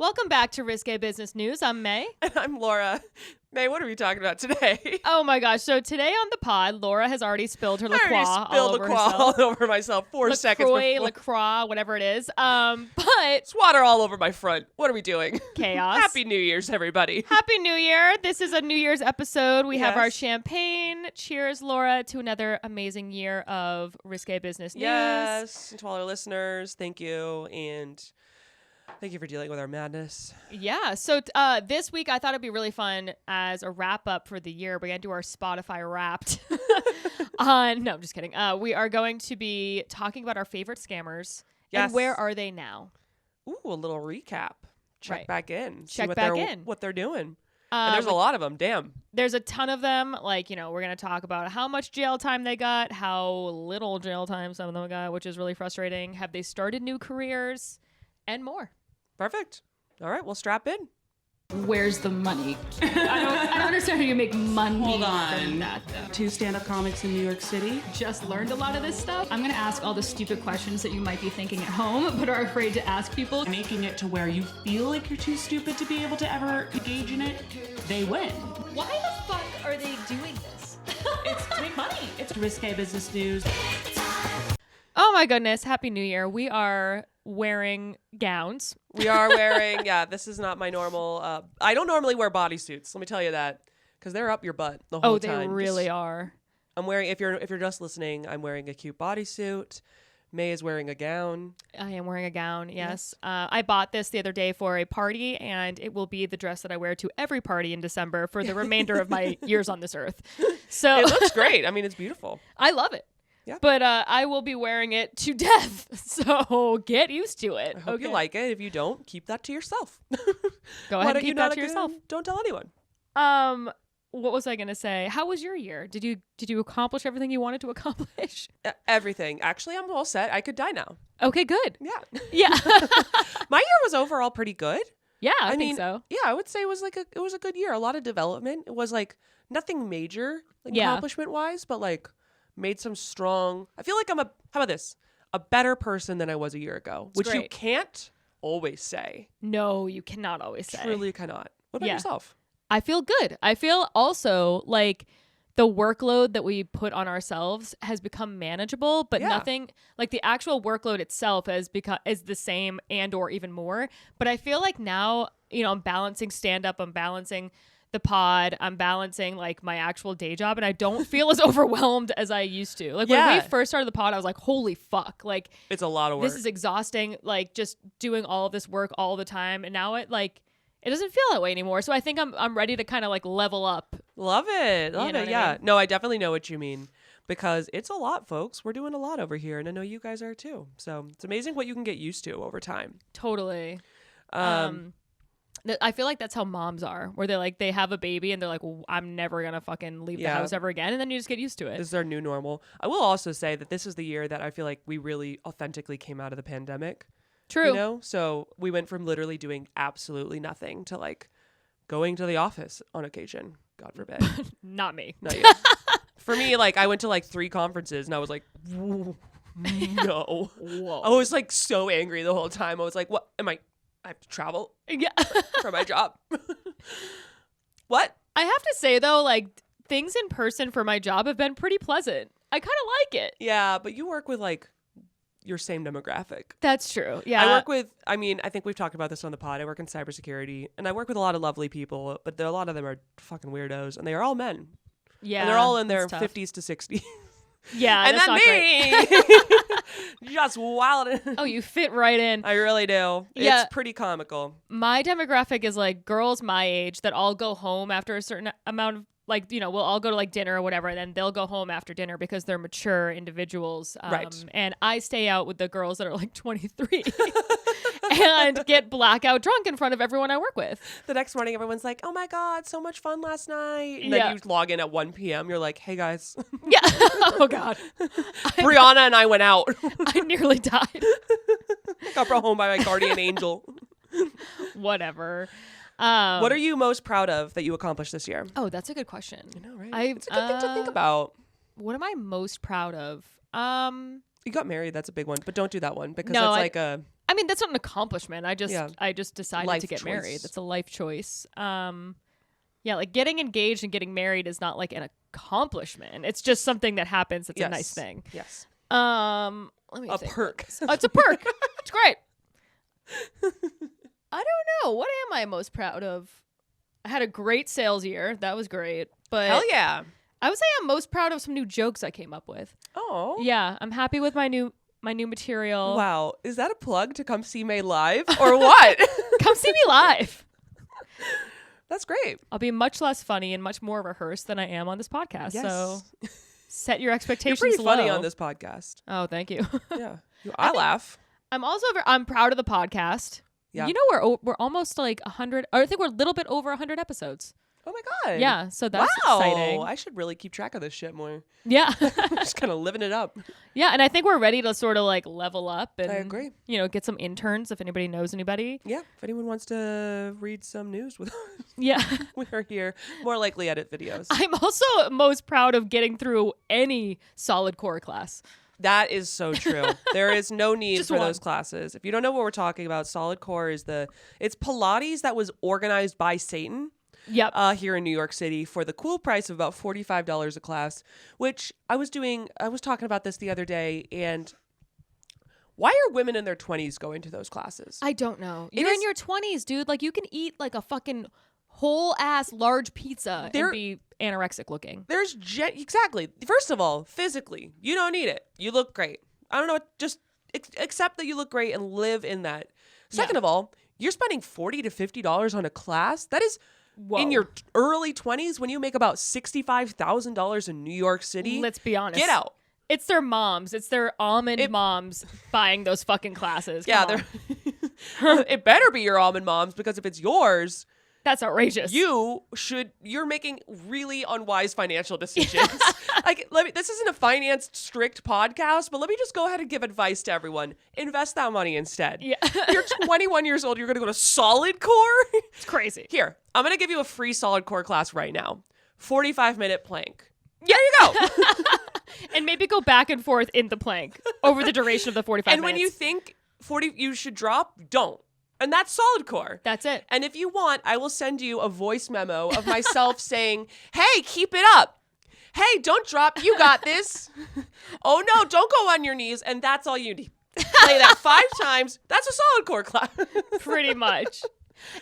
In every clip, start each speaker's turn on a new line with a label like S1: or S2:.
S1: Welcome back to Risque Business News. I'm May.
S2: And I'm Laura. May, what are we talking about today?
S1: Oh my gosh. So today on the pod, Laura has already spilled her
S2: I
S1: LaCroix
S2: already spilled
S1: all over
S2: LaCroix
S1: herself.
S2: all over myself 4 seconds before.
S1: LaCroix, whatever it is. But
S2: It's water all over my front. What are we doing?
S1: Chaos.
S2: Happy New Year's, everybody.
S1: Happy New Year. This is a New Year's episode. We have our
S2: Yes.
S1: champagne. Cheers, Laura, to another amazing year of Risque Business News.
S2: Yes. And to all our listeners, thank you. And thank you for dealing with our madness.
S1: Yeah. So this week I thought it'd be really fun as a wrap up for the year. We're going to do our Spotify Wrapped. No, I'm just kidding. We are going to be talking about our favorite scammers.
S2: Yes.
S1: And where are they now?
S2: Ooh, a little recap. Check
S1: Right.
S2: back in. See
S1: Check
S2: what
S1: back
S2: they're,
S1: in.
S2: what they're doing. And there's a lot of them. Damn.
S1: There's a ton of them. Like, we're going to talk about how much jail time they got, how little jail time some of them got, which is really frustrating. Have they started new careers? And more.
S2: Perfect. All right, well, strap in.
S3: Where's the money? I don't understand how you make money
S4: Hold
S3: from
S4: on.
S3: that, though.
S4: 2 stand-up comics in New York City.
S3: Just learned a lot of this stuff. I'm gonna ask all the stupid questions that you might be thinking at home, but are afraid to ask people.
S4: Making it to where you feel like you're too stupid to be able to ever engage in it, they win.
S1: Why the fuck are they doing this?
S4: It's to make money. It's Risque Business News.
S1: Oh my goodness. Happy New Year. We are wearing gowns.
S2: We are wearing, this is not my normal, I don't normally wear bodysuits. Let me tell you that. Because they're up your butt the whole time.
S1: They really are.
S2: I'm wearing, if you're just listening, I'm wearing a cute bodysuit. May is wearing a gown.
S1: I am wearing a gown, yes. I bought this the other day for a party, and it will be the dress that I wear to every party in December for the remainder of my years on this earth. So
S2: It looks great. I mean, it's beautiful.
S1: I love it.
S2: Yeah.
S1: But I will be wearing it to death. So get used to it.
S2: I hope you like it. If you don't, keep that to yourself.
S1: Go ahead and keep that to yourself.
S2: Don't tell anyone.
S1: What was I gonna say? How was your year? Did you accomplish everything you wanted to accomplish?
S2: Everything. Actually, I'm all set. I could die now.
S1: Okay, good.
S2: Yeah.
S1: Yeah.
S2: My year was overall pretty good.
S1: Yeah, I
S2: mean,
S1: think so.
S2: Yeah, I would say it was a good year. A lot of development. It was like nothing major
S1: Yeah.
S2: accomplishment wise, but like made some strong. I feel like how about this? A better person than I was a year ago, which you
S1: great.
S2: can't always say.
S1: No, you cannot always say.
S2: Truly cannot. What about
S1: Yeah.
S2: yourself?
S1: I feel good. I feel also like the workload that we put on ourselves has become manageable, but
S2: Yeah.
S1: nothing like the actual workload itself is the same and or even more. But I feel like now, I'm balancing stand up, I'm balancing the pod, I'm balancing like my actual day job, and I don't feel as overwhelmed as I used to. Like when
S2: Yeah.
S1: we first started the pod, I was like, holy fuck, like
S2: It's a lot of work.
S1: this is exhausting, like just doing all of this work all the time. And now it doesn't feel that way anymore. So I think I'm ready to kind of like level up.
S2: Love it. Love
S1: You know
S2: it.
S1: what I
S2: Yeah.
S1: mean?
S2: No, I definitely know what you mean because it's a lot, folks. We're doing a lot over here, and I know you guys are too. So it's amazing what you can get used to over time.
S1: Totally. I feel like that's how moms are, where they have a baby and they're like, well, I'm never going to fucking leave the
S2: Yeah.
S1: house ever again. And then you just get used to
S2: This
S1: it.
S2: is our new normal. I will also say that this is the year that I feel like we really authentically came out of the pandemic.
S1: True.
S2: So we went from literally doing absolutely nothing to like going to the office on occasion. God forbid.
S1: Not me.
S2: Not you. For me, like I went to like 3 conferences and I was like, no.
S1: Whoa.
S2: I was like so angry the whole time. I was like, what I have to travel
S1: Yeah.
S2: for my job. What?
S1: I have to say though, like things in person for my job have been pretty pleasant. I kind of like it.
S2: Yeah, but you work with like your same demographic.
S1: That's true. Yeah.
S2: I work with, I think we've talked about this on the pod. I work in cybersecurity and I work with a lot of lovely people, but a lot of them are fucking weirdos and they are all men.
S1: Yeah.
S2: And they're all in their
S1: it's tough.
S2: 50s to 60s.
S1: Yeah.
S2: and
S1: that's
S2: then
S1: not great.
S2: me. Just wild.
S1: Oh, you fit right in.
S2: I really do.
S1: Yeah.
S2: It's pretty comical.
S1: My demographic is like girls my age that all go home after a certain amount of we'll all go to like dinner or whatever, and then they'll go home after dinner because they're mature individuals.
S2: Right.
S1: And I stay out with the girls that are like 23 and get blackout drunk in front of everyone I work with.
S2: The next morning, everyone's like, oh my God, so much fun last night. And
S1: Yeah.
S2: then you log in at 1 p.m. You're like, hey guys,
S1: Yeah. Oh God.
S2: Brianna and I went out.
S1: I nearly died.
S2: Got brought home by my guardian angel.
S1: Whatever.
S2: What are you most proud of that you accomplished this year?
S1: Oh, that's a good question.
S2: I know, right? It's a good thing to think about.
S1: What am I most proud of?
S2: You got married. That's a big one. But don't do that one because
S1: No,
S2: that's like a
S1: I mean, that's not an accomplishment. I just decided
S2: Life
S1: to get
S2: choice.
S1: married. That's a life choice. Yeah, like getting engaged and getting married is not like an accomplishment. It's just something that happens. It's a nice thing.
S2: Yes.
S1: Let me
S2: A
S1: think.
S2: perk.
S1: Oh, it's a perk. It's great. I don't know. What am I most proud of? I had a great sales year. That was great. But
S2: Hell yeah.
S1: I would say I'm most proud of some new jokes I came up with.
S2: Oh.
S1: Yeah, I'm happy with my new material.
S2: Wow. Is that a plug to come see May live or what?
S1: Come see me live.
S2: That's great.
S1: I'll be much less funny and much more rehearsed than I am on this podcast.
S2: Yes.
S1: So set your
S2: You're
S1: expectations
S2: pretty funny
S1: low.
S2: on this podcast.
S1: Oh, thank you.
S2: Yeah. I laugh.
S1: I'm also I'm proud of the podcast.
S2: Yeah.
S1: You know, we're almost like 100, or I think we're a little bit over 100 episodes.
S2: Oh my God.
S1: Yeah, so that's
S2: wow.
S1: exciting.
S2: I should really keep track of this shit more.
S1: Yeah.
S2: Just kind of living it up.
S1: Yeah, and I think we're ready to sort of like level up and
S2: I agree.
S1: You know, get some interns if anybody knows anybody.
S2: Yeah. If anyone wants to read some news with us,
S1: Yeah.
S2: we are here. More likely edit videos.
S1: I'm also most proud of getting through any solid core class.
S2: That is so true. There is no need
S1: Just
S2: for
S1: one.
S2: those classes. If you don't know what we're talking about, Solid Core is it's Pilates that was organized by Satan.
S1: Yep.
S2: Here in New York City for the cool price of about $45 a class, which I was talking about this the other day, and why are women in their 20s going to those classes?
S1: I don't know. You're in your 20s, dude. Like you can eat like a fucking whole ass large pizza and be anorexic looking.
S2: There's exactly. First of all, physically, you don't need it. You look great. I don't know. Just accept that you look great and live in that. Second of all, you're spending $40 to $50 on a class. That is in your early 20s when you make about $65,000 in New York City.
S1: Let's be honest.
S2: Get out.
S1: It's their moms. It's their almond moms buying those fucking classes.
S2: Yeah,
S1: Come
S2: they're it better be your almond moms, because if it's yours,
S1: that's outrageous.
S2: You're making really unwise financial decisions. This isn't a finance strict podcast, but let me just go ahead and give advice to everyone. Invest that money instead.
S1: Yeah.
S2: You're 21 years old. You're going to go to Solid Core?
S1: It's crazy.
S2: Here, I'm going to give you a free Solid Core class right now. 45-minute plank. Yeah, there you go.
S1: And maybe go back and forth in the plank over the duration of the 45
S2: and
S1: minutes.
S2: when you think you should drop, don't. And that's Solid Core.
S1: That's it.
S2: And if you want, I will send you a voice memo of myself saying, hey, keep it up. Hey, don't drop. You got this. Oh, no, don't go on your knees. And that's all you need. Play that 5 times. That's a Solid Core class.
S1: Pretty much.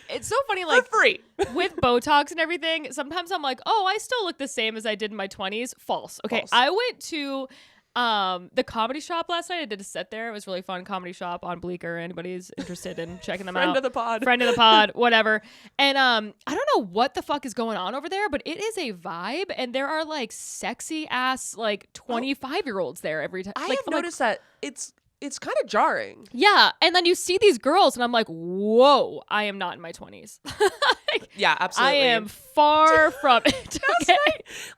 S1: It's so funny, like,
S2: for free.
S1: with Botox and everything, sometimes I'm like, oh, I still look the same as I did in my 20s. False. Okay,
S2: False.
S1: I went to the Comedy Shop last night. I did a set there. It was really fun. Comedy Shop on Bleecker. Anybody's interested in checking them out.
S2: Friend of the pod.
S1: Friend of the pod, whatever. And I don't know what the fuck is going on over there, but it is a vibe. And there are like sexy ass like 25-year-olds there every time.
S2: I
S1: like,
S2: have noticed that it's kind of jarring.
S1: Yeah. And then you see these girls and I'm like, whoa, I am not in my 20s. Like,
S2: Yeah, absolutely.
S1: I am far from it. Okay.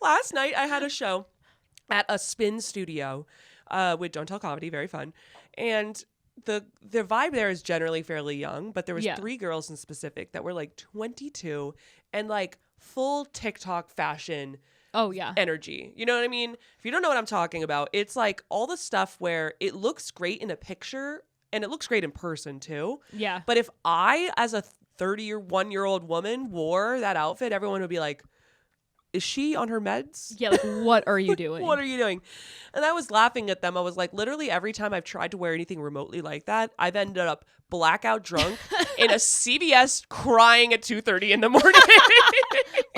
S2: Last night I had a show at a spin studio with Don't Tell Comedy, very fun. And the vibe there is generally fairly young, but there was 3 girls in specific that were like 22 and like full TikTok fashion
S1: Oh, yeah.
S2: energy. You know what I mean? If you don't know what I'm talking about, it's like all the stuff where it looks great in a picture and it looks great in person too.
S1: Yeah.
S2: But if I, as a 31-year-old woman, wore that outfit, everyone would be like, is she on her meds?
S1: Yeah, like, what are you doing?
S2: What are you doing? And I was laughing at them. I was like, literally every time I've tried to wear anything remotely like that, I've ended up blackout drunk in a CVS crying at 2:30 in the morning.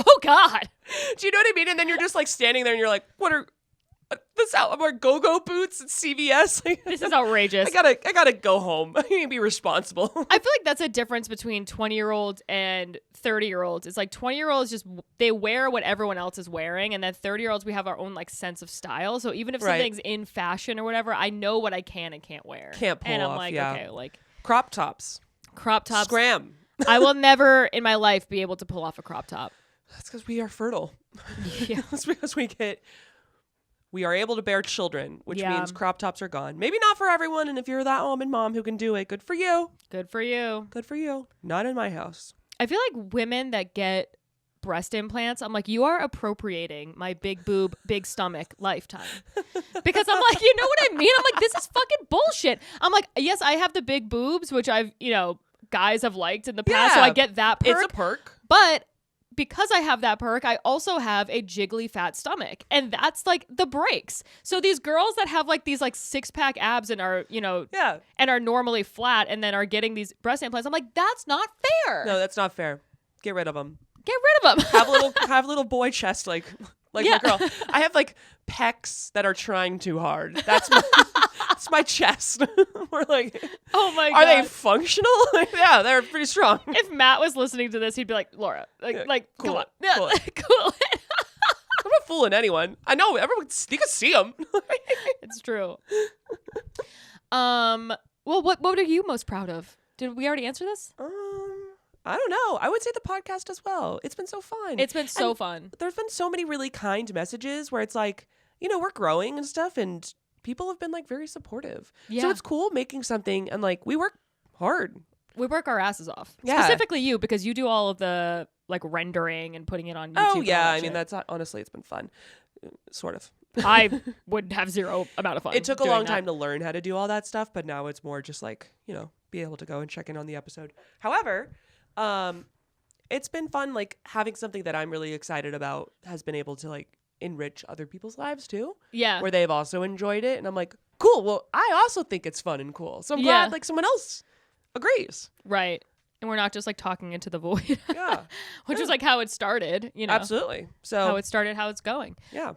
S1: Oh, God.
S2: Do you know what I mean? And then you're just like standing there and you're like, what are this out? I'm wearing go-go boots at CVS. Like,
S1: This is outrageous.
S2: I gotta go home. I need to be responsible.
S1: I feel like that's a difference between 20-year-olds and 30-year-olds. It's like 20-year-olds just, they wear what everyone else is wearing. And then 30-year-olds, we have our own like sense of style. So even if
S2: Right.
S1: something's in fashion or whatever, I know what I can and can't wear.
S2: Can't pull
S1: And I'm
S2: off,
S1: like,
S2: yeah.
S1: okay, like
S2: Crop tops.
S1: crop tops.
S2: Scram.
S1: I will never in my life be able to pull off a crop top.
S2: That's because we are fertile.
S1: Yeah.
S2: That's because we are able to bear children, which
S1: Yeah.
S2: means crop tops are gone. Maybe not for everyone. And if you're that almond mom who can do it, good for you.
S1: Good for you.
S2: Good for you. Not in my house.
S1: I feel like women that get breast implants, I'm like, you are appropriating my big boob, big stomach lifetime. Because I'm like, you know what I mean? I'm like, this is fucking bullshit. I'm like, yes, I have the big boobs, which I've, guys have liked in the past. So I get that perk.
S2: It's a perk.
S1: But because I have that perk, I also have a jiggly fat stomach. And that's like the breaks. So these girls that have like these like 6-pack abs and are, and are normally flat and then are getting these breast implants, I'm like, that's not fair.
S2: No, that's not fair. Get rid of them.
S1: Get rid of them.
S2: have a little boy chest like my girl. I have like pecs that are trying too hard. That's my chest. We're like,
S1: oh my God.
S2: Are they functional? Yeah, they're pretty strong.
S1: If Matt was listening to this, he'd be like, Laura,
S2: cool
S1: come on.
S2: It. Cool it.
S1: Cool it.
S2: I'm not fooling anyone. I know everyone. You can see them.
S1: It's true. Well, what are you most proud of? Did we already answer this?
S2: I don't know. I would say the podcast as well. It's been so fun.
S1: It's been so fun.
S2: There's been so many really kind messages where it's like, we're growing and stuff, and people have been like very supportive.
S1: Yeah.
S2: So it's cool making something, and like we work hard.
S1: We work our asses off.
S2: Yeah.
S1: Specifically you, because you do all of the like rendering and putting it on YouTube.
S2: Oh yeah, I mean that's honestly it's been fun, sort of.
S1: I would have zero amount of fun.
S2: It took a long time to learn how to do all that stuff, but now it's more just like be able to go and check in on the episode. However, it's been fun like having something that I'm really excited about has been able to like enrich other people's lives too.
S1: Yeah.
S2: Where they've also enjoyed it. And I'm like, cool. Well, I also think it's fun and cool. So I'm glad like someone else agrees.
S1: Right. And we're not just like talking into the void.
S2: Yeah.
S1: Which is like how it started,
S2: Absolutely. So
S1: how it started, how it's going.
S2: Yeah.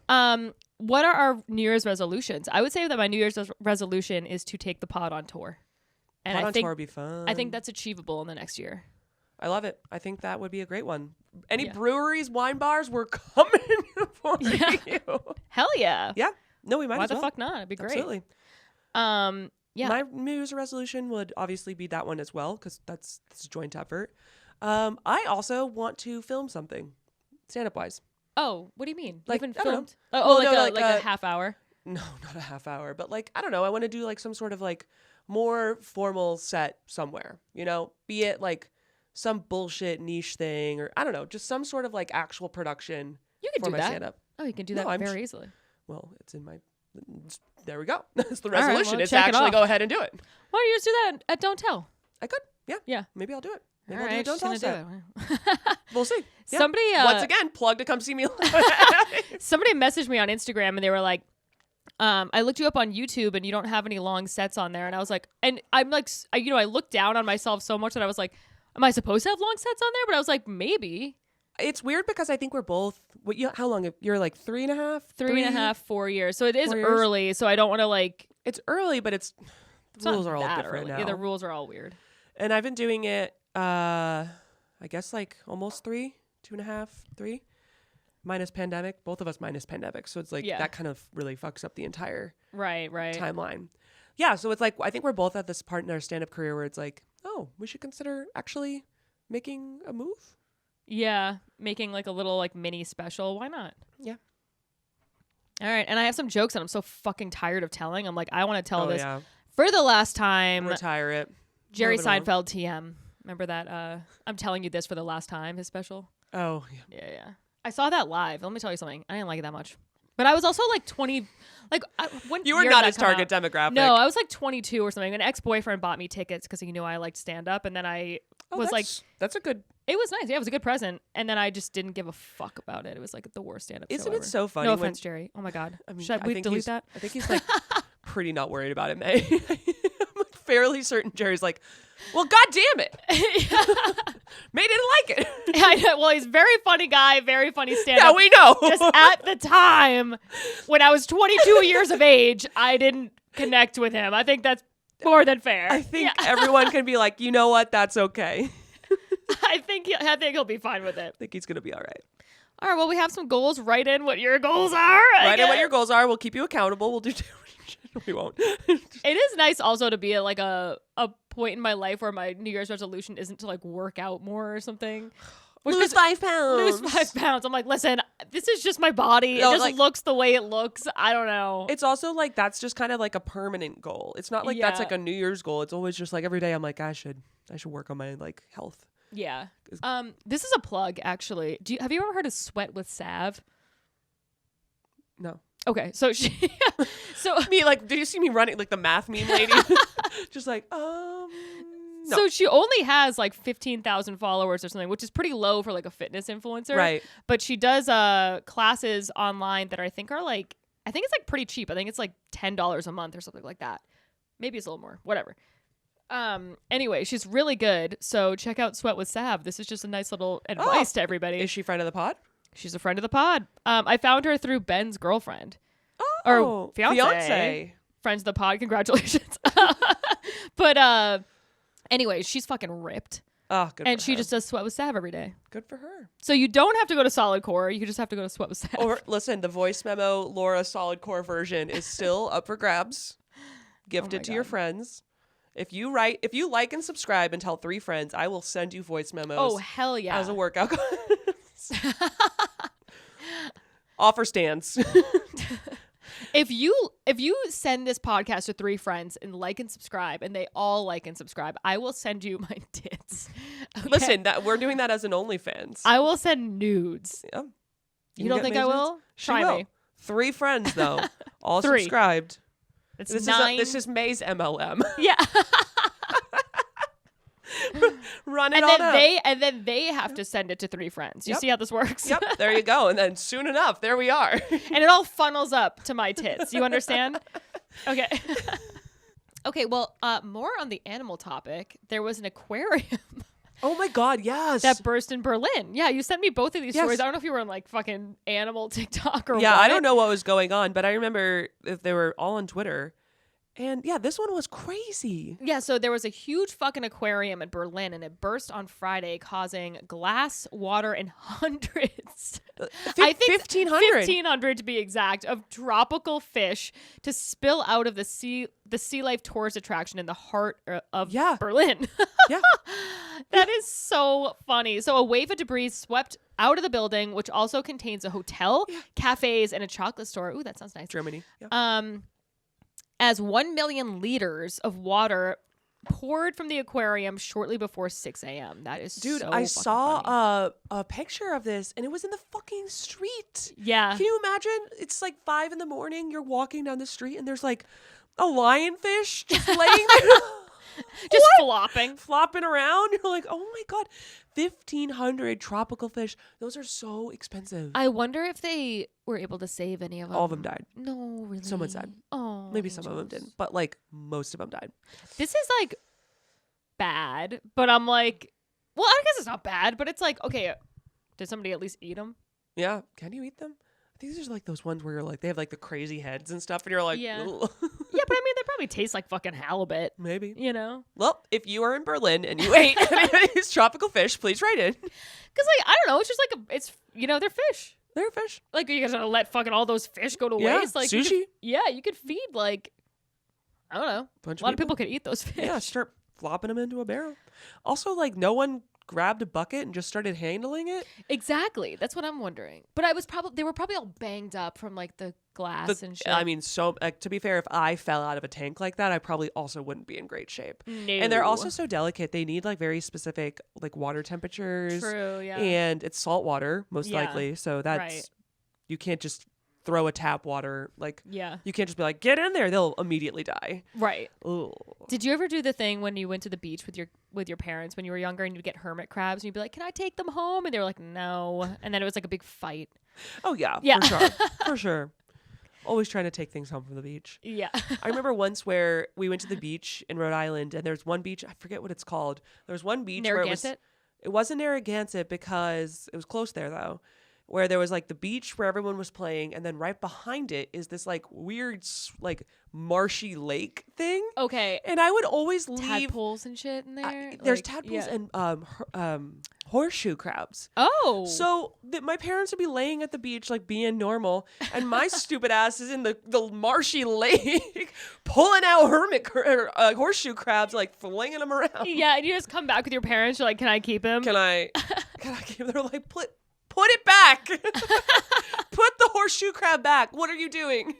S1: What are our New Year's resolutions? I would say that my New Year's resolution is to take the pod on tour. And
S2: pod on tour would be fun.
S1: I think that's achievable in the next year.
S2: I love it. I think that would be a great one. Any breweries, wine bars, we're coming for you.
S1: Hell yeah.
S2: Yeah. No, we might
S1: Why
S2: as well.
S1: the fuck not? It'd be great.
S2: Absolutely.
S1: Yeah.
S2: My New Year's resolution would obviously be that one as well, because it's a joint effort. I also want to film something, stand-up wise.
S1: Oh, what do you mean?
S2: Like,
S1: you haven't
S2: I don't
S1: filmed?
S2: know.
S1: Oh,
S2: Well,
S1: like a half hour?
S2: No, not a half hour, but like, I don't know. I want to do like some sort of like more formal set somewhere, be it like some bullshit niche thing, or I don't know, just some sort of like actual production.
S1: You can
S2: for
S1: do
S2: my
S1: that.
S2: stand-up.
S1: Oh, you can do that very easily.
S2: Well, it's in my. There we go. That's the resolution.
S1: well,
S2: is to actually go ahead and do it.
S1: Why don't you just do that at Don't Tell?
S2: I could. Yeah.
S1: Yeah.
S2: Maybe I'll do it. Maybe
S1: All
S2: I'll do
S1: right,
S2: a Don't Tell
S1: she's
S2: set.
S1: gonna do it.
S2: We'll see. Yeah.
S1: Somebody
S2: once again plug to come see me.
S1: Somebody messaged me on Instagram and they were like, I looked you up on YouTube and you don't have any long sets on there. And I was like, and I'm like, I looked down on myself so much that I was like, am I supposed to have long sets on there? But I was like, maybe.
S2: It's weird because I think we're both. How long? You're like 3.5,
S1: 3.5, 4 years. So it is
S2: 4 years?
S1: early. So I don't want to like.
S2: It's early, but the rules are all
S1: that
S2: different
S1: early.
S2: now.
S1: Yeah, the rules are all weird.
S2: And I've been doing it. I guess like almost 2.5, 3, minus pandemic. Both of us minus pandemic. So it's like that kind of really fucks up the entire
S1: right
S2: timeline. Yeah. So it's like I think we're both at this part in our stand-up career where it's like, oh, we should consider actually making a move.
S1: Yeah, making like a little like mini special. Why not?
S2: Yeah.
S1: All right, and I have some jokes that I'm so fucking tired of telling. I'm like, I want to tell this
S2: yeah.
S1: for the last time.
S2: Retire it.
S1: Jerry Seinfeld TM. Remember that? I'm telling you this for the last time. His special.
S2: Oh
S1: yeah. Yeah. I saw that live. Let me tell you something. I didn't like it that much. But I was also like 20. Like when
S2: you were not his target demographic.
S1: No, I was like 22 or something. An ex-boyfriend bought me tickets because he knew I liked stand-up, and then I was like,
S2: that's a good.
S1: It was nice. Yeah, it was a good present. And then I just didn't give a fuck about it. It was like the worst stand-up show
S2: Isn't
S1: ever.
S2: it so funny?
S1: No offense, Jerry. Oh my God.
S2: I mean,
S1: Should we delete that?
S2: I think he's like pretty not worried about it, May. I'm fairly certain Jerry's like, well, God damn it. May didn't like it.
S1: I know. Well, he's a very funny guy, very funny stand-up.
S2: Yeah, we know.
S1: Just at the time, when I was 22 years of age, I didn't connect with him. I think that's more than fair.
S2: I think everyone can be like, you know what? That's okay.
S1: I think he'll be fine with it.
S2: I think he's going to be all right.
S1: All right, well, we have some goals. Write in what your goals are.
S2: Write in what your goals are. We'll keep you accountable. We'll do we won't.
S1: It is nice also to be at like a point in my life where my New Year's resolution isn't to like work out more or something.
S2: Lose 5 pounds.
S1: Lose 5 pounds. I'm like, listen, this is just my body. It just looks the way it looks. I don't know.
S2: It's also like that's just kind of like a permanent goal. It's not like that's like a New Year's goal. It's always just like every day I'm like, I should work on my like health.
S1: Yeah. This is a plug, actually. Have you ever heard of Sweat with Salve?
S2: No.
S1: Okay, so
S2: Me, like, do you see me running like the math meme lady? Just like, no.
S1: So she only has like 15,000 followers or something, which is pretty low for like a fitness influencer.
S2: Right.
S1: But she does classes online that I think it's like pretty cheap. I think it's like $10 a month or something like that. Maybe it's a little more. Whatever. Anyway, she's really good. So check out Sweat with Salve. This is just a nice little advice to everybody.
S2: Is she friend of the pod?
S1: She's a friend of the pod. I found her through Ben's girlfriend.
S2: Oh,
S1: or fiance. Friends of the pod. Congratulations. But anyway, she's fucking ripped.
S2: Oh, good.
S1: And
S2: for
S1: she
S2: her.
S1: just does Sweat with Salve every day.
S2: Good for her.
S1: So you don't have to go to Solid Core. You just have to go to Sweat with Salve.
S2: Or listen, the voice memo Laura Solid Core version is still up for grabs. Gift it to your friends. If you like and subscribe and tell 3 friends, I will send you voice memos.
S1: Oh, hell yeah.
S2: As a workout. Offer stands.
S1: If you send this podcast to 3 friends and like and subscribe, and they all like and subscribe, I will send you my tits. Okay?
S2: Listen, we're doing that as an OnlyFans.
S1: I will send nudes.
S2: Yeah.
S1: You don't think I will? Try me.
S2: 3 friends though, all
S1: 3.
S2: subscribed.
S1: It's 9.
S2: This is May's MLM.
S1: Yeah.
S2: Run it on up.
S1: And then they have to send it to 3 friends. You see how this works?
S2: Yep, there you go. And then soon enough, there we are.
S1: And it all funnels up to my tits. You understand? Okay. Okay, well, more on the animal topic. There was an aquarium
S2: Oh my God, yes.
S1: that burst in Berlin. Yeah, you sent me both of these
S2: Yes.
S1: stories. I don't know if you were on like fucking animal TikTok or what.
S2: Yeah, I don't know what was going on, but I remember if they were all on Twitter. And yeah, this one was crazy.
S1: Yeah, so there was a huge fucking aquarium in Berlin, and it burst on Friday, causing glass, water, and hundreds. I think
S2: 1,500.
S1: 1,500 to be exact, of tropical fish to spill out of the sea life tourist attraction in the heart of Berlin.
S2: Yeah.
S1: That is so funny. So a wave of debris swept out of the building, which also contains a hotel, cafes, and a chocolate store. Ooh, that sounds nice.
S2: Germany. Yeah.
S1: As 1 million liters of water poured from the aquarium shortly before 6 a.m. That is
S2: Dude,
S1: so
S2: I
S1: fucking
S2: saw
S1: funny.
S2: a picture of this, and it was in the fucking street.
S1: Yeah.
S2: Can you imagine? It's like 5 a.m. You're walking down the street, and there's like a lionfish just laying there.
S1: Just flopping
S2: around. You're like, oh my God, 1,500 tropical fish. Those are so expensive.
S1: I wonder if they were able to save any of them.
S2: All of them died.
S1: No, really.
S2: Someone said.
S1: Oh,
S2: Maybe some of them didn't, but like most of them died.
S1: This is like bad, but I'm like, well, I guess it's not bad, but it's like, okay, did somebody at least eat them?
S2: Yeah. Can you eat them? I think these are like those ones where you're like, they have like the crazy heads and stuff, and you're like,
S1: Yeah.
S2: Ugh.
S1: Yeah, but I mean, they probably taste like fucking halibut.
S2: Maybe.
S1: You know?
S2: Well, if you are in Berlin and you ate any of these tropical fish, please write in.
S1: Because, like, I don't know. It's just like, they're fish.
S2: They're fish.
S1: Like, you guys gonna let fucking all those fish go to
S2: Yeah,
S1: waste? Like,
S2: sushi.
S1: You could feed, like, I don't know.
S2: Bunch
S1: A lot of people could eat those fish.
S2: Yeah, start flopping them into a barrel. Also, like, no one grabbed a bucket and just started handling it.
S1: Exactly. That's what I'm wondering. But they were probably all banged up from, like, the glass and shit.
S2: I mean, so to be fair, if I fell out of a tank like that, I probably also wouldn't be in great shape.
S1: No.
S2: And they're also so delicate. They need like very specific like water temperatures.
S1: True, yeah.
S2: And it's salt water most likely. So that's
S1: right.
S2: You can't just throw a tap water. Like,
S1: Yeah.
S2: you can't just be like, get in there. They'll immediately die.
S1: Right.
S2: Ooh.
S1: Did you ever do the thing when you went to the beach with your parents when you were younger and you'd get hermit crabs and you'd be like, can I take them home? And they were like, no. And then it was like a big fight.
S2: Oh, yeah.
S1: Yeah.
S2: For sure. For sure. Always trying to take things home from the beach.
S1: Yeah.
S2: I remember once where we went to the beach in Rhode Island, and there's one beach, I forget what it's called. There's one beach where it wasn't Narragansett because it was close there though, where there was like the beach where everyone was playing, and then right behind it is this like weird like marshy lake thing.
S1: Okay.
S2: And I would always leave
S1: tadpoles and shit in there.
S2: there's
S1: Like,
S2: tadpoles
S1: yeah.
S2: and horseshoe crabs.
S1: Oh.
S2: So my parents would be laying at the beach like being normal, and my stupid ass is in the marshy lake pulling out horseshoe crabs, like flinging them around.
S1: Yeah, and you just come back with your parents. You're like, can I keep him?
S2: Can I keep him? They're like, put it back. Put the horseshoe crab back. What are you doing?